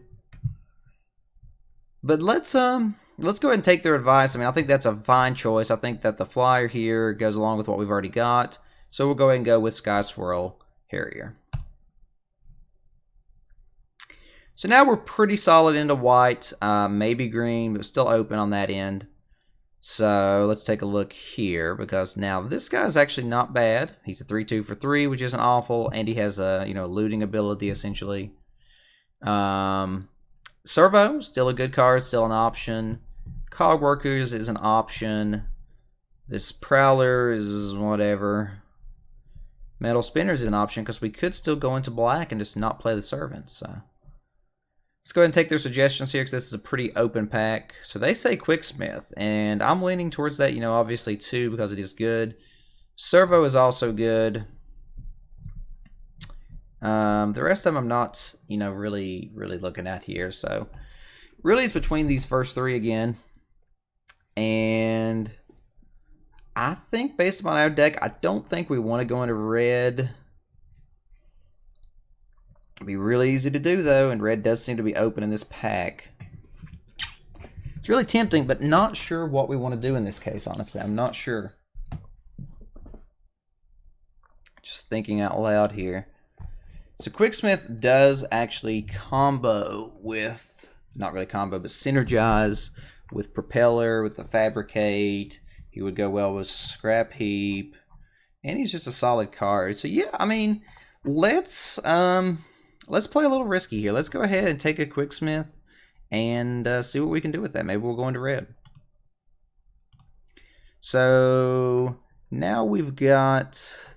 But let's go ahead and take their advice. I mean, I think that's a fine choice. I think that the flyer here goes along with what we've already got. So we'll go ahead and go with Sky Swirl Harrier. So now we're pretty solid into white, maybe green, but still open on that end. So let's take a look here, because now this guy's actually not bad. He's a 3/2 for 3, which isn't awful, and he has a looting ability essentially. Servo, still a good card, still an option. Cog Workers is an option. This Prowler is whatever. Metal Spinners is an option, because we could still go into black and just not play the Servants. So let's go ahead and take their suggestions here, because this is a pretty open pack. So they say Quicksmith, and I'm leaning towards that, obviously too, because it is good. Servo is also good. The rest of them I'm not, really looking at here. So Really, it's between these first three again. And I think based upon our deck, I don't think we want to go into red. It'd be really easy to do, though, and red does seem to be open in this pack. It's really tempting, but not sure what we want to do in this case, honestly. I'm not sure. Just thinking out loud here. So Quicksmith does actually combo with, not really combo, but synergize with Propeller, with the Fabricate. He would go well with Scrap Heap. And he's just a solid card. So yeah, I mean, let's play a little risky here. Let's go ahead and take a Quicksmith and see what we can do with that. Maybe we'll go into red. So now we've got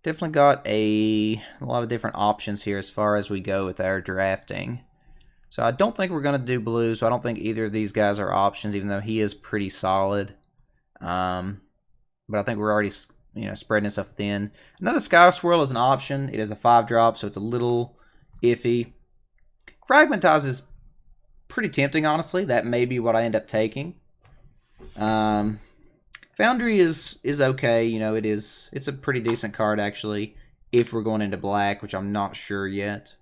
definitely got a lot of different options here as far as we go with our drafting. So I don't think we're going to do blue, so I don't think either of these guys are options, even though he is pretty solid. But I think we're already, you know, spreading stuff thin. Another Sky Swirl is an option. It is a 5-drop, so it's a little iffy. Fragmentize is pretty tempting, honestly. That may be what I end up taking. Foundry is okay. You know, it's a pretty decent card, actually, if we're going into black, which I'm not sure yet.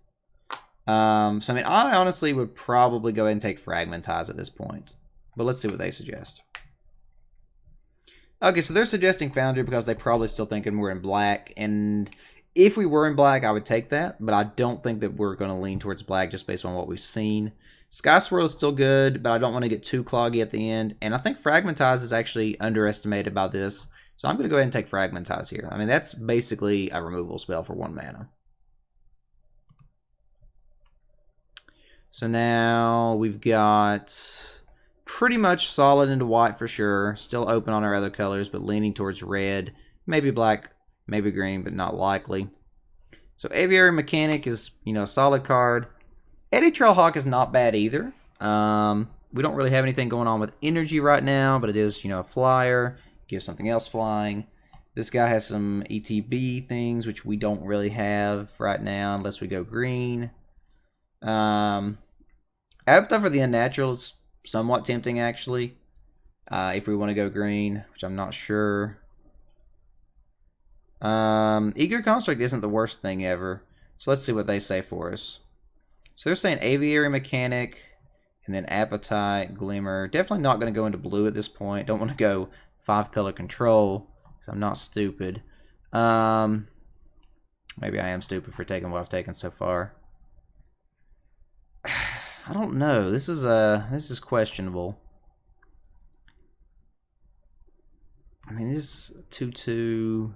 So, I mean, I honestly would probably go ahead and take Fragmentize at this point. But let's see what they suggest. Okay, so they're suggesting Foundry because they probably still thinking we're in black. And if we were in black, I would take that. But I don't think that we're going to lean towards black just based on what we've seen. Sky Swirl is still good, but I don't want to get too cloggy at the end. And I think Fragmentize is actually underestimated by this. So I'm going to go ahead and take Fragmentize here. I mean, that's basically a removal spell for 1 mana. So now we've got pretty much solid into white for sure. Still open on our other colors, but leaning towards red. Maybe black, maybe green, but not likely. So Aviary Mechanic is, you know, a solid card. Eddy Trailhawk is not bad either. We don't really have anything going on with energy right now, but it is, you know, a flyer. Gives something else flying. This guy has some ETB things, which we don't really have right now unless we go green. Appetite for the Unnatural is somewhat tempting, actually. If we want to go green, which I'm not sure. Eager Construct isn't the worst thing ever. So let's see what they say for us. So they're saying Aviary Mechanic, and then Appetite, Glimmer. Definitely not going to go into blue at this point. Don't want to go 5-color control, because I'm not stupid. Maybe I am stupid for taking what I've taken so far. I don't know. This is questionable. I mean, this is 2/2.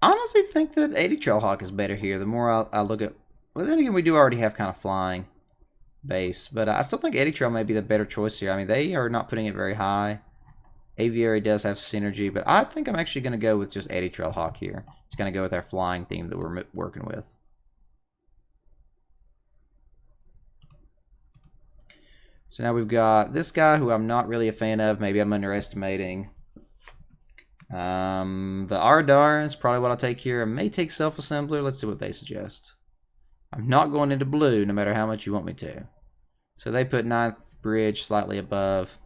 I honestly think that Eddy Trailhawk is better here. The more I look at... Well, then again, we do already have kind of flying base. But I still think Eddy Trail may be the better choice here. I mean, they are not putting it very high. Aviary does have synergy, but I think I'm actually going to go with just Eddy Trailhawk here. It's going to go with our flying theme that we're working with. So now we've got this guy who I'm not really a fan of. Maybe I'm underestimating. The Ardar is probably what I'll take here. I may take Self-Assembler. Let's see what they suggest. I'm not going into blue no matter how much you want me to. So they put 9th Bridge slightly above.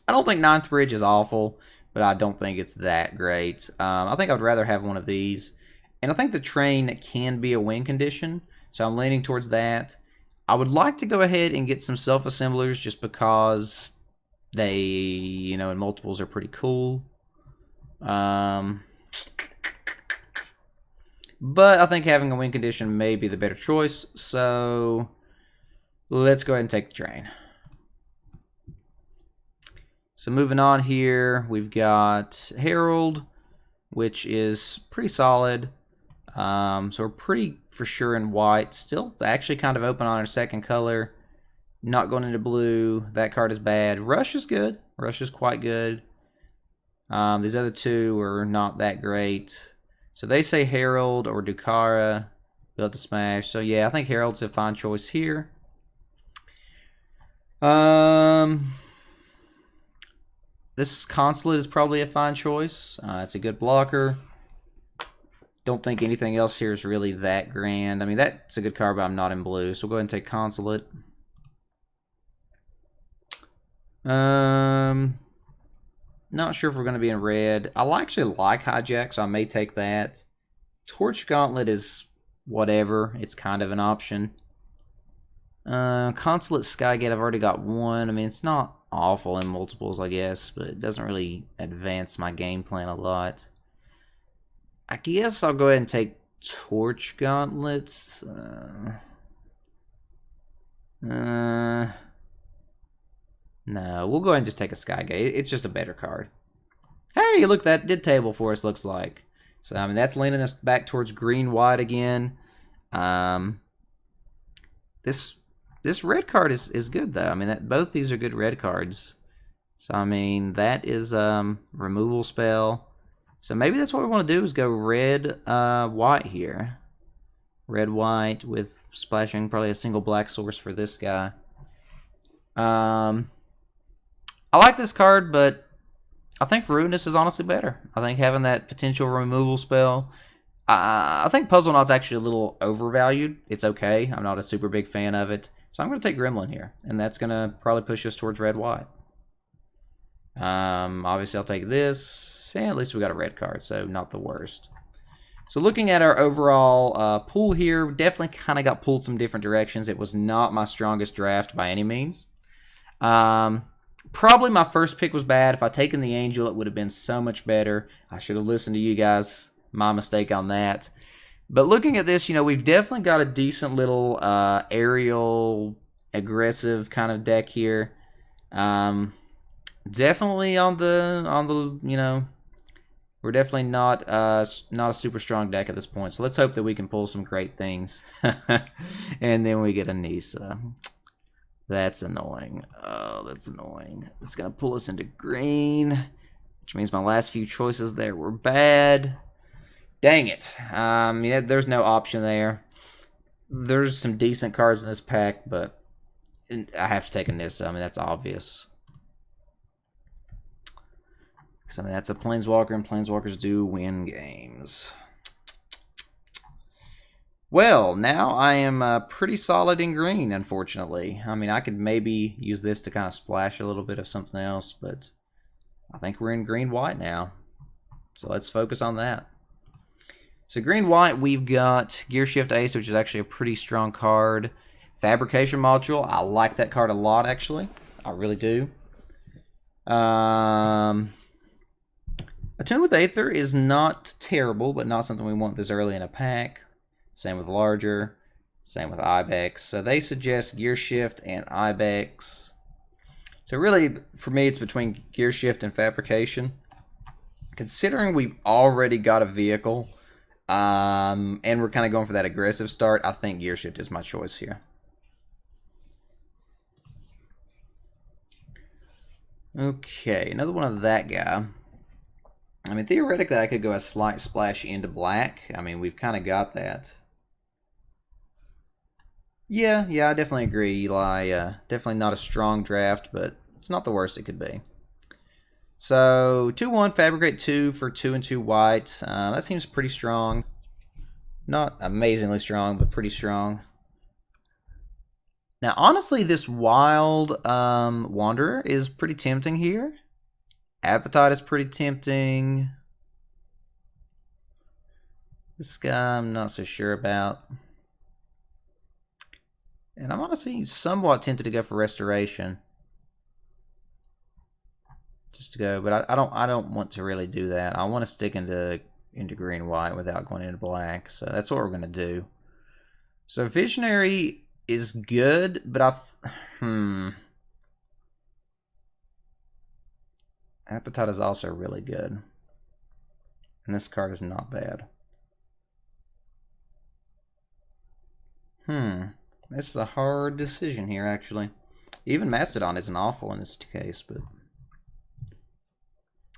I don't think 9th Bridge is awful, but I don't think it's that great. I think I'd rather have one of these. And I think the Train can be a win condition, so I'm leaning towards that. I would like to go ahead and get some Self-Assemblers just because they, you know, in multiples are pretty cool. But I think having a win condition may be the better choice, so let's go ahead and take the Train. So moving on here, we've got Herald, which is pretty solid. So we're pretty for sure in white. Still actually kind of open on our second color. Not going into blue. That card is bad. Rush is good. Rush is quite good. These other two are not that great. So they say Herald or Dukara. Built to smash. So yeah, I think Herald's a fine choice here. This Consulate is probably a fine choice. It's a good blocker. don't think anything else here is really that grand. I mean, that's a good card, but I'm not in blue. So we'll go ahead and take Consulate. Not sure if we're going to be in red. I actually like Hijack, so I may take that. Torch Gauntlet is whatever. It's kind of an option. Consulate Skygate, I've already got one. I mean, it's not awful in multiples, I guess, but it doesn't really advance my game plan a lot. I guess I'll go ahead and take Torch Gauntlets. No, we'll go ahead and just take a Skygate. It's just a better card. Hey, look, that did table for us, looks like. So, I mean, that's leaning us back towards green-white again. This red card is good, though. I mean, both these are good red cards. So, I mean, that is removal spell. So, maybe that's what we want to do is go red, white here. Red, white with splashing probably a single black source for this guy. I like this card, but I think Ruinous is honestly better. I think having that potential removal spell. I think Puzzle Knot's actually a little overvalued. It's okay. I'm not a super big fan of it. So I'm going to take Gremlin here. And that's going to probably push us towards red-white. Obviously, I'll take this. And at least we got a red card, so not the worst. So looking at our overall pool here, definitely kind of got pulled some different directions. It was not my strongest draft by any means. Probably my first pick was bad. If I'd taken the Angel, it would have been so much better. I should have listened to you guys. My mistake on that. But looking at this, you know, we've definitely got a decent little aerial, aggressive kind of deck here. Definitely on the you know, we're definitely not a super strong deck at this point. So let's hope that we can pull some great things. And then we get a Nisa. That's annoying. Oh, that's annoying. It's going to pull us into green, which means my last few choices there were bad. Dang it. Yeah, there's no option there. There's some decent cards in this pack, but I have to take a Nissa. I mean, that's obvious. Because, I mean, that's a Planeswalker, and Planeswalkers do win games. Well, now I am pretty solid in green, unfortunately. I mean, I could maybe use this to kind of splash a little bit of something else, but I think we're in green-white now. So let's focus on that. So green-white, we've got Gear Shift Ace, which is actually a pretty strong card. Fabrication Module, I like that card a lot, actually. I really do. Attune with Aether is not terrible, but not something we want this early in a pack. Same with Larger. Same with Ibex. So they suggest Gear Shift and Ibex. So really, for me, it's between Gear Shift and Fabrication. Considering we've already got a vehicle, and we're kind of going for that aggressive start, I think Gear Shift is my choice here. Okay, another one of that guy. I mean, theoretically, I could go a slight splash into black. I mean, we've kind of got that. Yeah, I definitely agree, Eli. Definitely not a strong draft, but it's not the worst it could be. So, 2-1, Fabricate 2 for 2 and 2 white. That seems pretty strong. Not amazingly strong, but pretty strong. Now, honestly, this Wild Wanderer is pretty tempting here. Appetite is pretty tempting. This guy I'm not so sure about. And I'm honestly somewhat tempted to go for Restoration. Just to go, but I don't want to really do that. I want to stick into green white without going into black. So that's what we're gonna do. So Visionary is good, but Appetite is also really good. And this card is not bad. This is a hard decision here, actually. Even Mastodon isn't awful in this case, but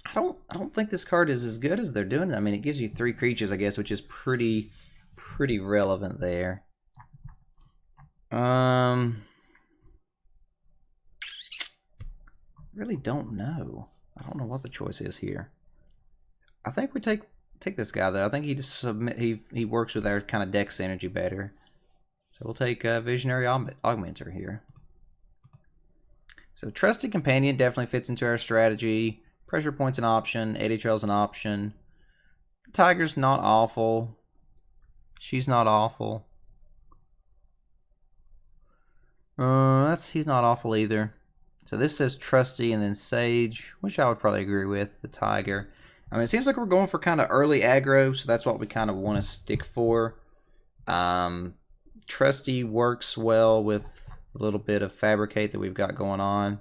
I don't think this card is as good as they're doing it. I mean, it gives you 3 creatures, I guess, which is pretty relevant there. Really don't know. I don't know what the choice is here. I think we take take this guy though. I think he works with our kind of dex energy better. So we'll take Visionary Augmenter here. So Trusty Companion definitely fits into our strategy. Pressure Point's an option. Eddy Trail's an option. The Tiger's not awful. She's not awful. He's not awful either. So this says Trusty and then Sage, which I would probably agree with. The Tiger. I mean, it seems like we're going for kind of early aggro, so that's what we kind of want to stick for. Trusty works well with a little bit of Fabricate that we've got going on.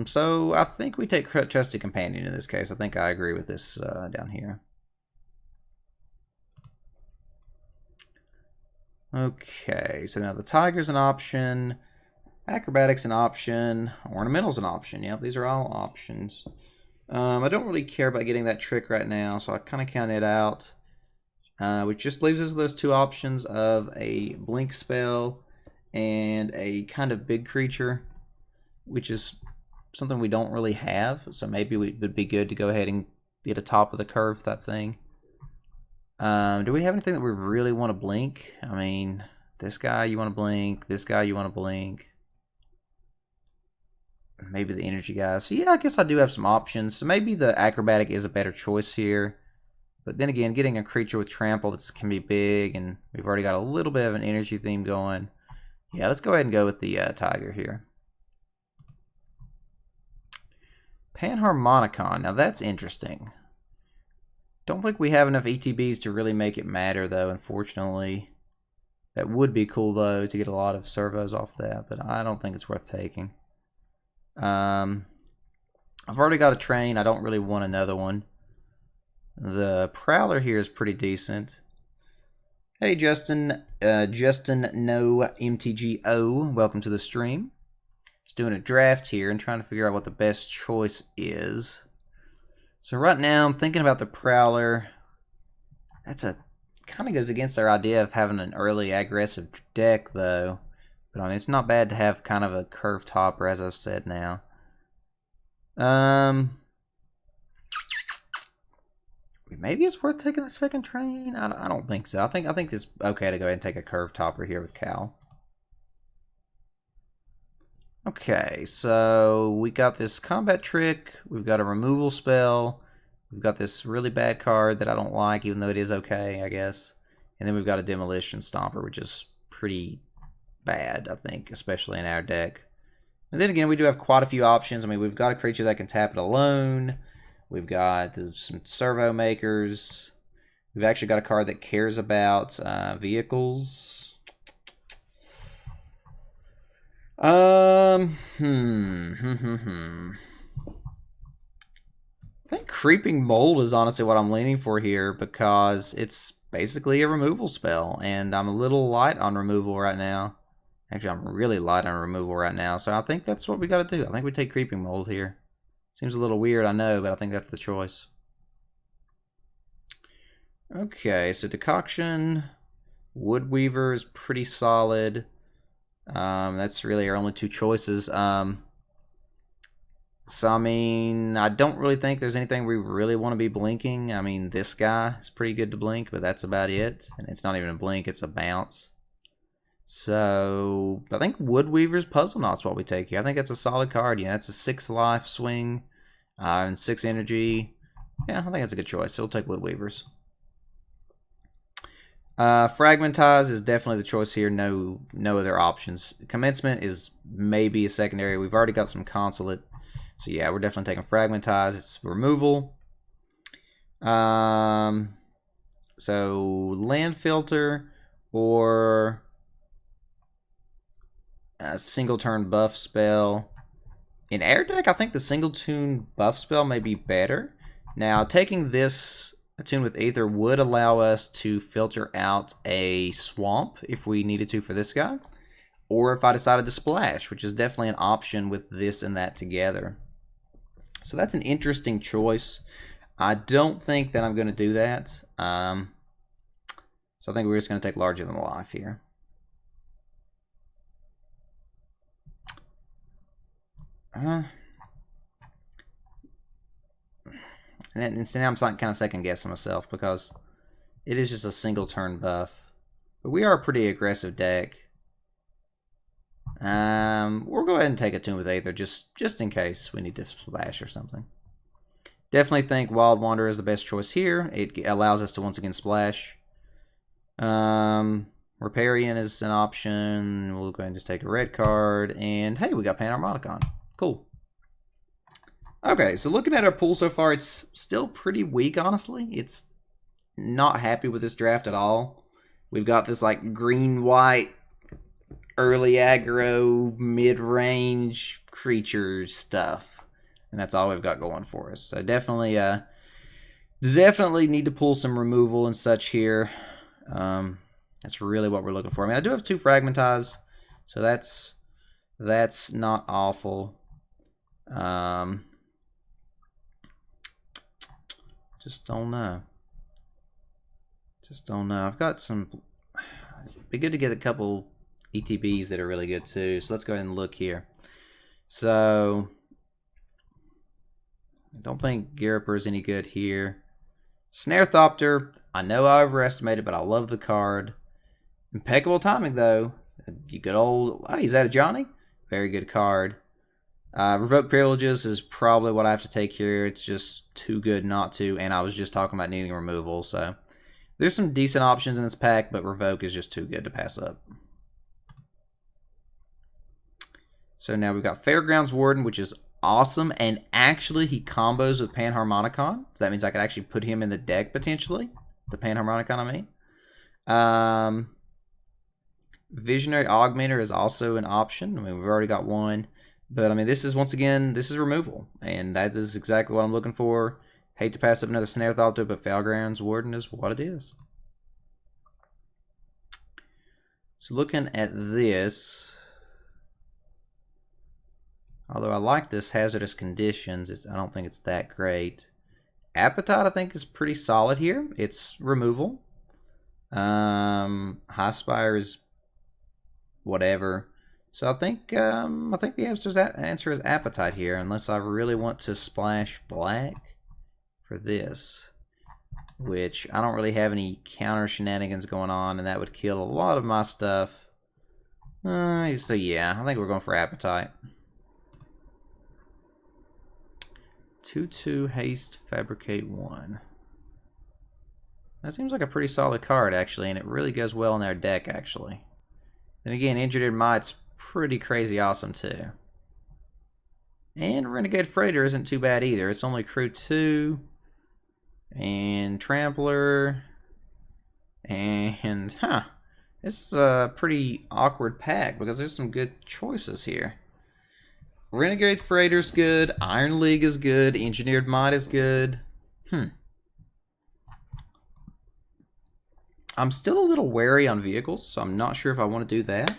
So I think we take Trusty Companion in this case. I think I agree with this down here. Okay, so now the Tiger's an option. Acrobatic's an option. Ornamental's an option. Yep, these are all options. I don't really care about getting that trick right now, so I kind of count it out. Which just leaves us with those two options of a blink spell and a kind of big creature, which is something we don't really have. So maybe it would be good to go ahead and get a top of the curve type thing. Do we have anything that we really want to blink? I mean, this guy you want to blink, this guy you want to blink. Maybe the energy guy. So yeah, I guess I do have some options. So maybe the acrobatic is a better choice here. But then again, getting a creature with trample that can be big, and we've already got a little bit of an energy theme going. Yeah, let's go ahead and go with the Tiger here. Panharmonicon. Now that's interesting. Don't think we have enough ETBs to really make it matter, though, unfortunately. That would be cool, though, to get a lot of servos off that, but I don't think it's worth taking. I've already got a train. I don't really want another one. The Prowler here is pretty decent. Hey, Justin. Justin No MTGO. Welcome to the stream. Just doing a draft here and trying to figure out what the best choice is. So right now I'm thinking about the Prowler. That's kind of goes against our idea of having an early aggressive deck, though. But I mean, it's not bad to have kind of a curved topper, as I've said now. Maybe it's worth taking the second train. I don't think so. I think it's okay to go ahead and take a curved topper here with Cal. Okay, so we got this combat trick. We've got a removal spell. We've got this really bad card that I don't like, even though it is okay, I guess. And then we've got a demolition stomper, which is pretty bad, I think, especially in our deck. And then again, we do have quite a few options. I mean, we've got a creature that can tap it alone. We've got some servo makers. We've actually got a card that cares about vehicles. I think Creeping Mold is honestly what I'm leaning for here, because it's basically a removal spell, and I'm a little light on removal right now. Actually, I'm really light on removal right now, so I think that's what we got to do. I think we take Creeping Mold here. Seems a little weird, I know, but I think that's the choice. Okay, so Decoction, Woodweaver is pretty solid. That's really our only two choices. So, I mean, I don't really think there's anything we really want to be blinking. I mean, this guy is pretty good to blink, but that's about it. And it's not even a blink, it's a bounce. So, I think Woodweaver's Puzzle Knot's what we take here. I think that's a solid card. Yeah, it's a 6 life swing and 6 energy. Yeah, I think that's a good choice. So we'll take Woodweavers. Fragmentize is definitely the choice here. No other options. Commencement is maybe a secondary. We've already got some Consulate. So yeah, we're definitely taking Fragmentize. It's removal. So Land Filter or a single turn buff spell. In air deck, I think the single tune buff spell may be better. Now, taking this Attune with Aether would allow us to filter out a swamp if we needed to for this guy. Or if I decided to splash, which is definitely an option with this and that together. So that's an interesting choice. I don't think that I'm going to do that. So I think we're just going to take Larger Than Life here. And now I'm kind of second guessing myself because it is just a single turn buff. But we are a pretty aggressive deck. We'll go ahead and take a Tomb of Aether just in case we need to splash or something. Definitely think Wild Wanderer is the best choice here. It allows us to once again splash. Riparian is an option. We'll go ahead and just take a red card. And hey, we got Panharmonicon. Cool. Okay, so looking at our pool so far, it's still pretty weak, honestly. It's not happy with this draft at all. We've got this like green-white, early aggro, mid-range creature stuff. And that's all we've got going for us. So definitely need to pull some removal and such here. That's really what we're looking for. I mean, I do have 2 Fragmentize, so that's not awful. Just don't know. I've got some. It'd be good to get a couple ETBs that are really good too. So let's go ahead and look here. So I don't think Gyriper is any good here. Snarethopter, I know I overestimated, but I love the card. Impeccable timing though. You good old. Oh, is that a Johnny? Very good card. Revoke Privileges is probably what I have to take here. It's just too good not to, and I was just talking about needing removal, so there's some decent options in this pack, but Revoke is just too good to pass up. So now we've got Fairgrounds Warden, which is awesome, and actually he combos with Panharmonicon, so that means I could actually put him in the deck potentially. The Panharmonicon, I mean. Visionary Augmenter is also an option. I mean, we've already got one. But, I mean, this is, once again, this is removal. And that is exactly what I'm looking for. Hate to pass up another Snarethopter, but Fairgrounds Warden is what it is. So, looking at this, although I like this Hazardous Conditions, I don't think it's that great. Appetite, I think, is pretty solid here. It's removal. High Spire is whatever. So I think the answer is Appetite here, unless I really want to splash black for this, which I don't really have any counter shenanigans going on, and that would kill a lot of my stuff. So yeah, I think we're going for Appetite. 2/2 haste, fabricate 1. That seems like a pretty solid card actually, and it really goes well in our deck actually. Then again, Engineered Might's pretty crazy awesome too. And Renegade Freighter isn't too bad either. It's only crew 2 and Trampler, and this is a pretty awkward pack because there's some good choices here. Renegade Freighter's good, Iron League is good, Engineered Might is good. I'm still a little wary on vehicles, so I'm not sure if I want to do that.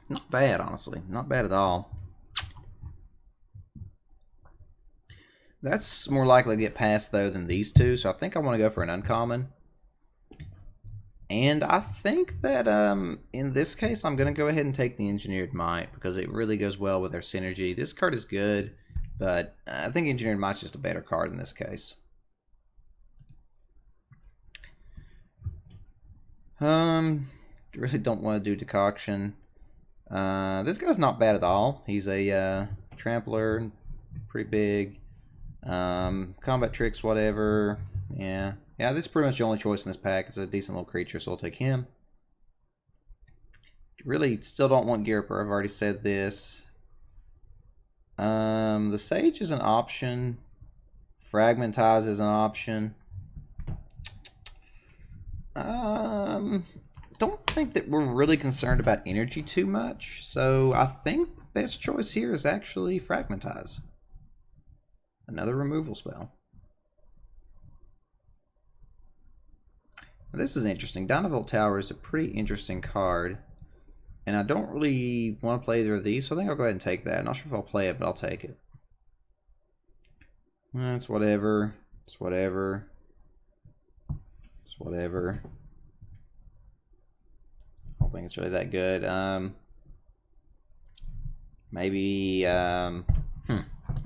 Not bad, honestly. Not bad at all. That's more likely to get past, though, than these two, so I think I want to go for an uncommon. And I think that in this case, I'm going to go ahead and take the Engineered Might because it really goes well with our synergy. This card is good, but I think Engineered Might's just a better card in this case. Really don't want to do Decoction. This guy's not bad at all. He's a Trampler, pretty big. Combat Tricks, whatever. Yeah, this is pretty much the only choice in this pack. It's a decent little creature, so I'll take him. Really still don't want Gyriper. I've already said this. The Sage is an option. Fragmentize is an option. Don't think that we're really concerned about energy too much, so I think the best choice here is actually Fragmentize. Another removal spell. Now, this is interesting. Dynavolt Tower is a pretty interesting card, and I don't really want to play either of these, so I think I'll go ahead and take that. I'm not sure if I'll play it, but I'll take it. It's whatever. It's whatever. It's whatever. I'll don't think it's really that good. Maybe, I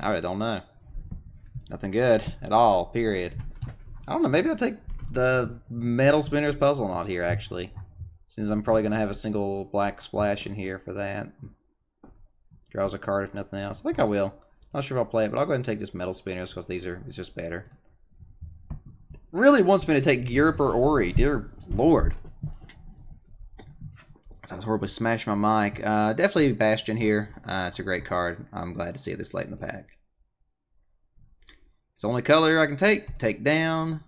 really don't know. Nothing good at all, period. I don't know, maybe I'll take the Metal Spinners Puzzle Knot here, actually. Since I'm probably going to have a single black splash in here for that. Draws a card if nothing else. I think I will. Not sure if I'll play it, but I'll go ahead and take this Metal Spinners because it's just better. Really wants me to take Gyrup or Ori. Dear Lord. Sounds horribly smash my mic. Definitely Bastion here. It's a great card. I'm glad to see it this late in the pack. It's the only color I can take. Take down.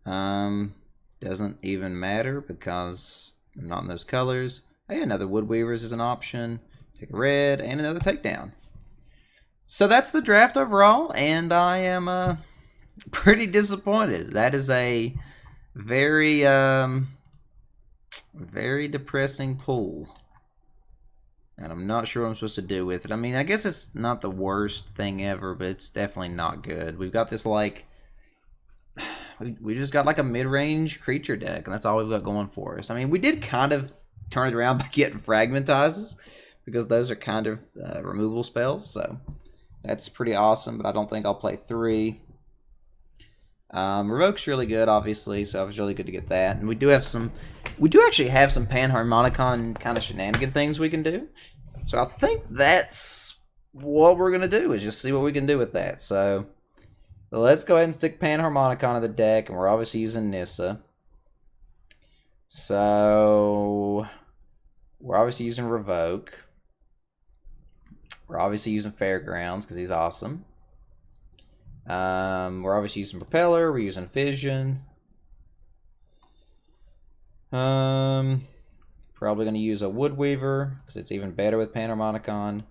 Doesn't even matter because I'm not in those colors. Hey, another Woodweavers is an option. Take a red and another takedown. So that's the draft overall, and I am pretty disappointed. That is a very, very depressing pull. And I'm not sure what I'm supposed to do with it. I mean, I guess it's not the worst thing ever, but it's definitely not good. We've got this, like... We just got, like, a mid-range creature deck, and that's all we've got going for us. I mean, we did kind of turn it around by getting Fragmentizes, because those are kind of removal spells, so that's pretty awesome, but I don't think I'll play 3. Revoke's really good, obviously, so it was really good to get that. And we do actually have some Panharmonicon kind of shenanigan things we can do. So I think that's what we're going to do, is just see what we can do with that. So let's go ahead and stick Panharmonicon in the deck, and we're obviously using Nissa. So we're obviously using Revoke. We're obviously using Fairgrounds because he's awesome. We're obviously using Propeller. We're using Fission. Probably going to use a Woodweaver because it's even better with Panharmonicon.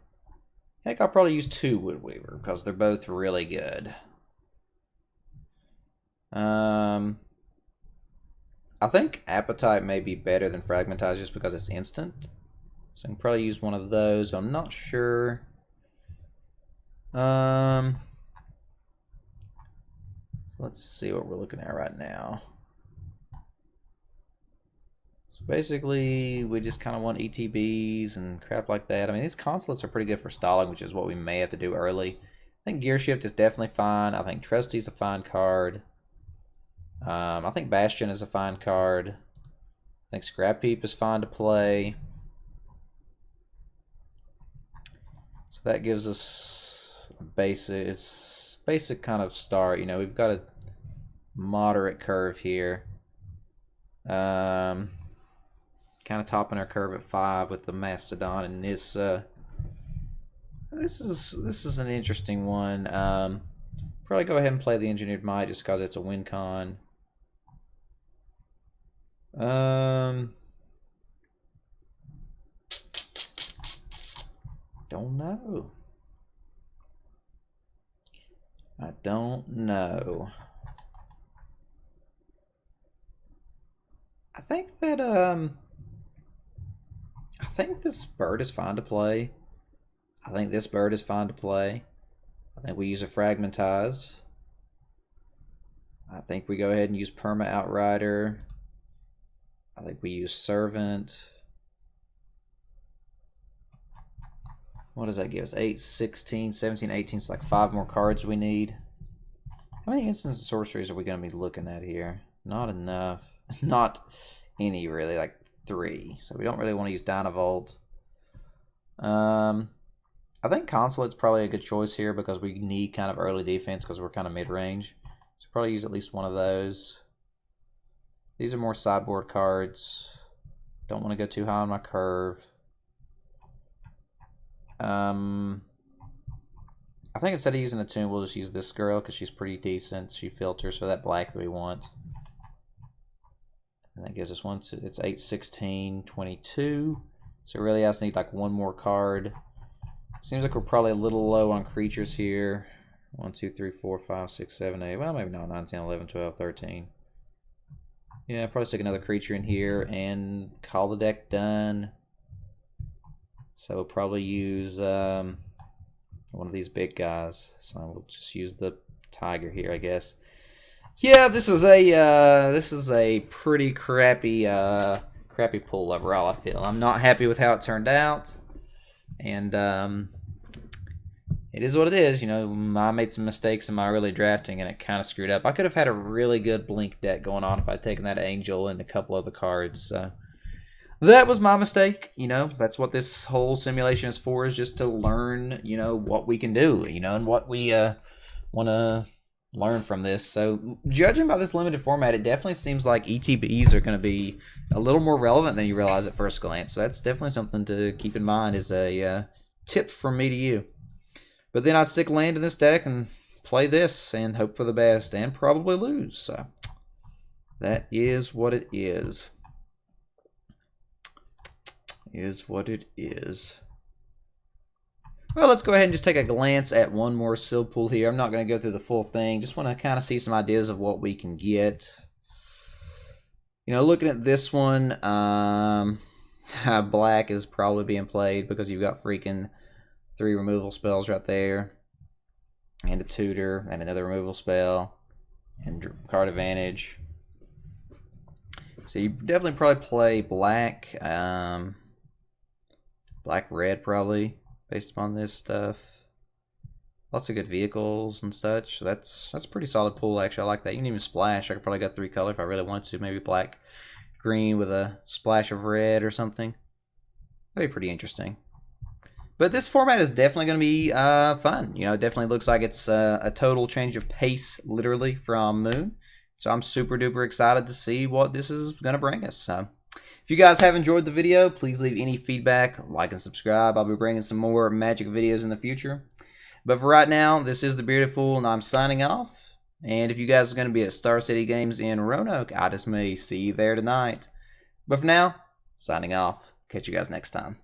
Heck, I'll probably use 2 Woodweaver because they're both really good. I think Appetite may be better than Fragmentize just because it's instant. So I can probably use one of those. I'm not sure. So let's see what we're looking at right now. So basically, we just kind of want ETBs and crap like that. I mean, these consulates are pretty good for stalling, which is what we may have to do early. I think Gear Shift is definitely fine. I think Trusty's a fine card. I think Bastion is a fine card. I think Scrap Heap is fine to play. So that gives us a basic kind of start. You know, we've got a moderate curve here. Kind of topping our curve at 5 with the Mastodon and Nissa. This is an interesting one. Probably go ahead and play the Engineered Might just because it's a win con. Don't know. I don't know. I think that I think this bird is fine to play. I think this bird is fine to play. I think we use a Fragmentize. I think we go ahead and use Perma Outrider. I think we use Servant. What does that give us? 8, 16, 17, 18. So like 5 more cards we need. How many instants and sorceries are we going to be looking at here? Not enough. Not any really, like 3. So we don't really want to use Dynavolt. I think Consulate's probably a good choice here because we need kind of early defense because we're kind of mid-range. So probably use at least one of those. These are more sideboard cards. Don't want to go too high on my curve. I think instead of using a tune, we'll just use this girl because she's pretty decent. She filters for that black that we want. And that gives us one. It's 8, 16, 22. So really I just need like one more card. Seems like we're probably a little low on creatures here. 1, 2, 3, 4, 5, 6, 7, 8. Well, maybe not. 9, 10, 11, 12, 13. Yeah, probably stick another creature in here and call the deck done. So we'll probably use one of these big guys. So we'll just use the tiger here, I guess. Yeah, this is a pretty crappy crappy pull overall, I feel. I'm not happy with how it turned out. And it is what it is. You know, I made some mistakes in my early drafting, and it kind of screwed up. I could have had a really good blink deck going on if I'd taken that Angel and a couple other cards. So that was my mistake. You know, that's what this whole simulation is for, is just to learn, you know, what we can do, you know, and what we want to learn from this. So judging by this limited format, it definitely seems like ETBs are going to be a little more relevant than you realize at first glance. So that's definitely something to keep in mind as a tip from me to you. But then I'd stick land in this deck and play this and hope for the best and probably lose. So that is what it is. Is what it is. Well, let's go ahead and just take a glance at one more seal pool here. I'm not going to go through the full thing. Just want to kind of see some ideas of what we can get. You know, looking at this one, black is probably being played because you've got freaking 3 removal spells right there, and a tutor, and another removal spell, and card advantage. So you definitely probably play black, black-red probably, based upon this stuff. Lots of good vehicles and such. So that's a pretty solid pool, actually. I like that. You can even splash. I could probably go 3 color if I really wanted to. Maybe black, green with a splash of red or something. That'd be pretty interesting. But this format is definitely going to be fun. You know, it definitely looks like it's a total change of pace, literally, from Moon. So I'm super duper excited to see what this is going to bring us. So if you guys have enjoyed the video, please leave any feedback, like and subscribe. I'll be bringing some more Magic videos in the future. But for right now, this is TheBeardedFool, and I'm signing off. And if you guys are going to be at Star City Games in Roanoke, I just may see you there tonight. But for now, signing off. Catch you guys next time.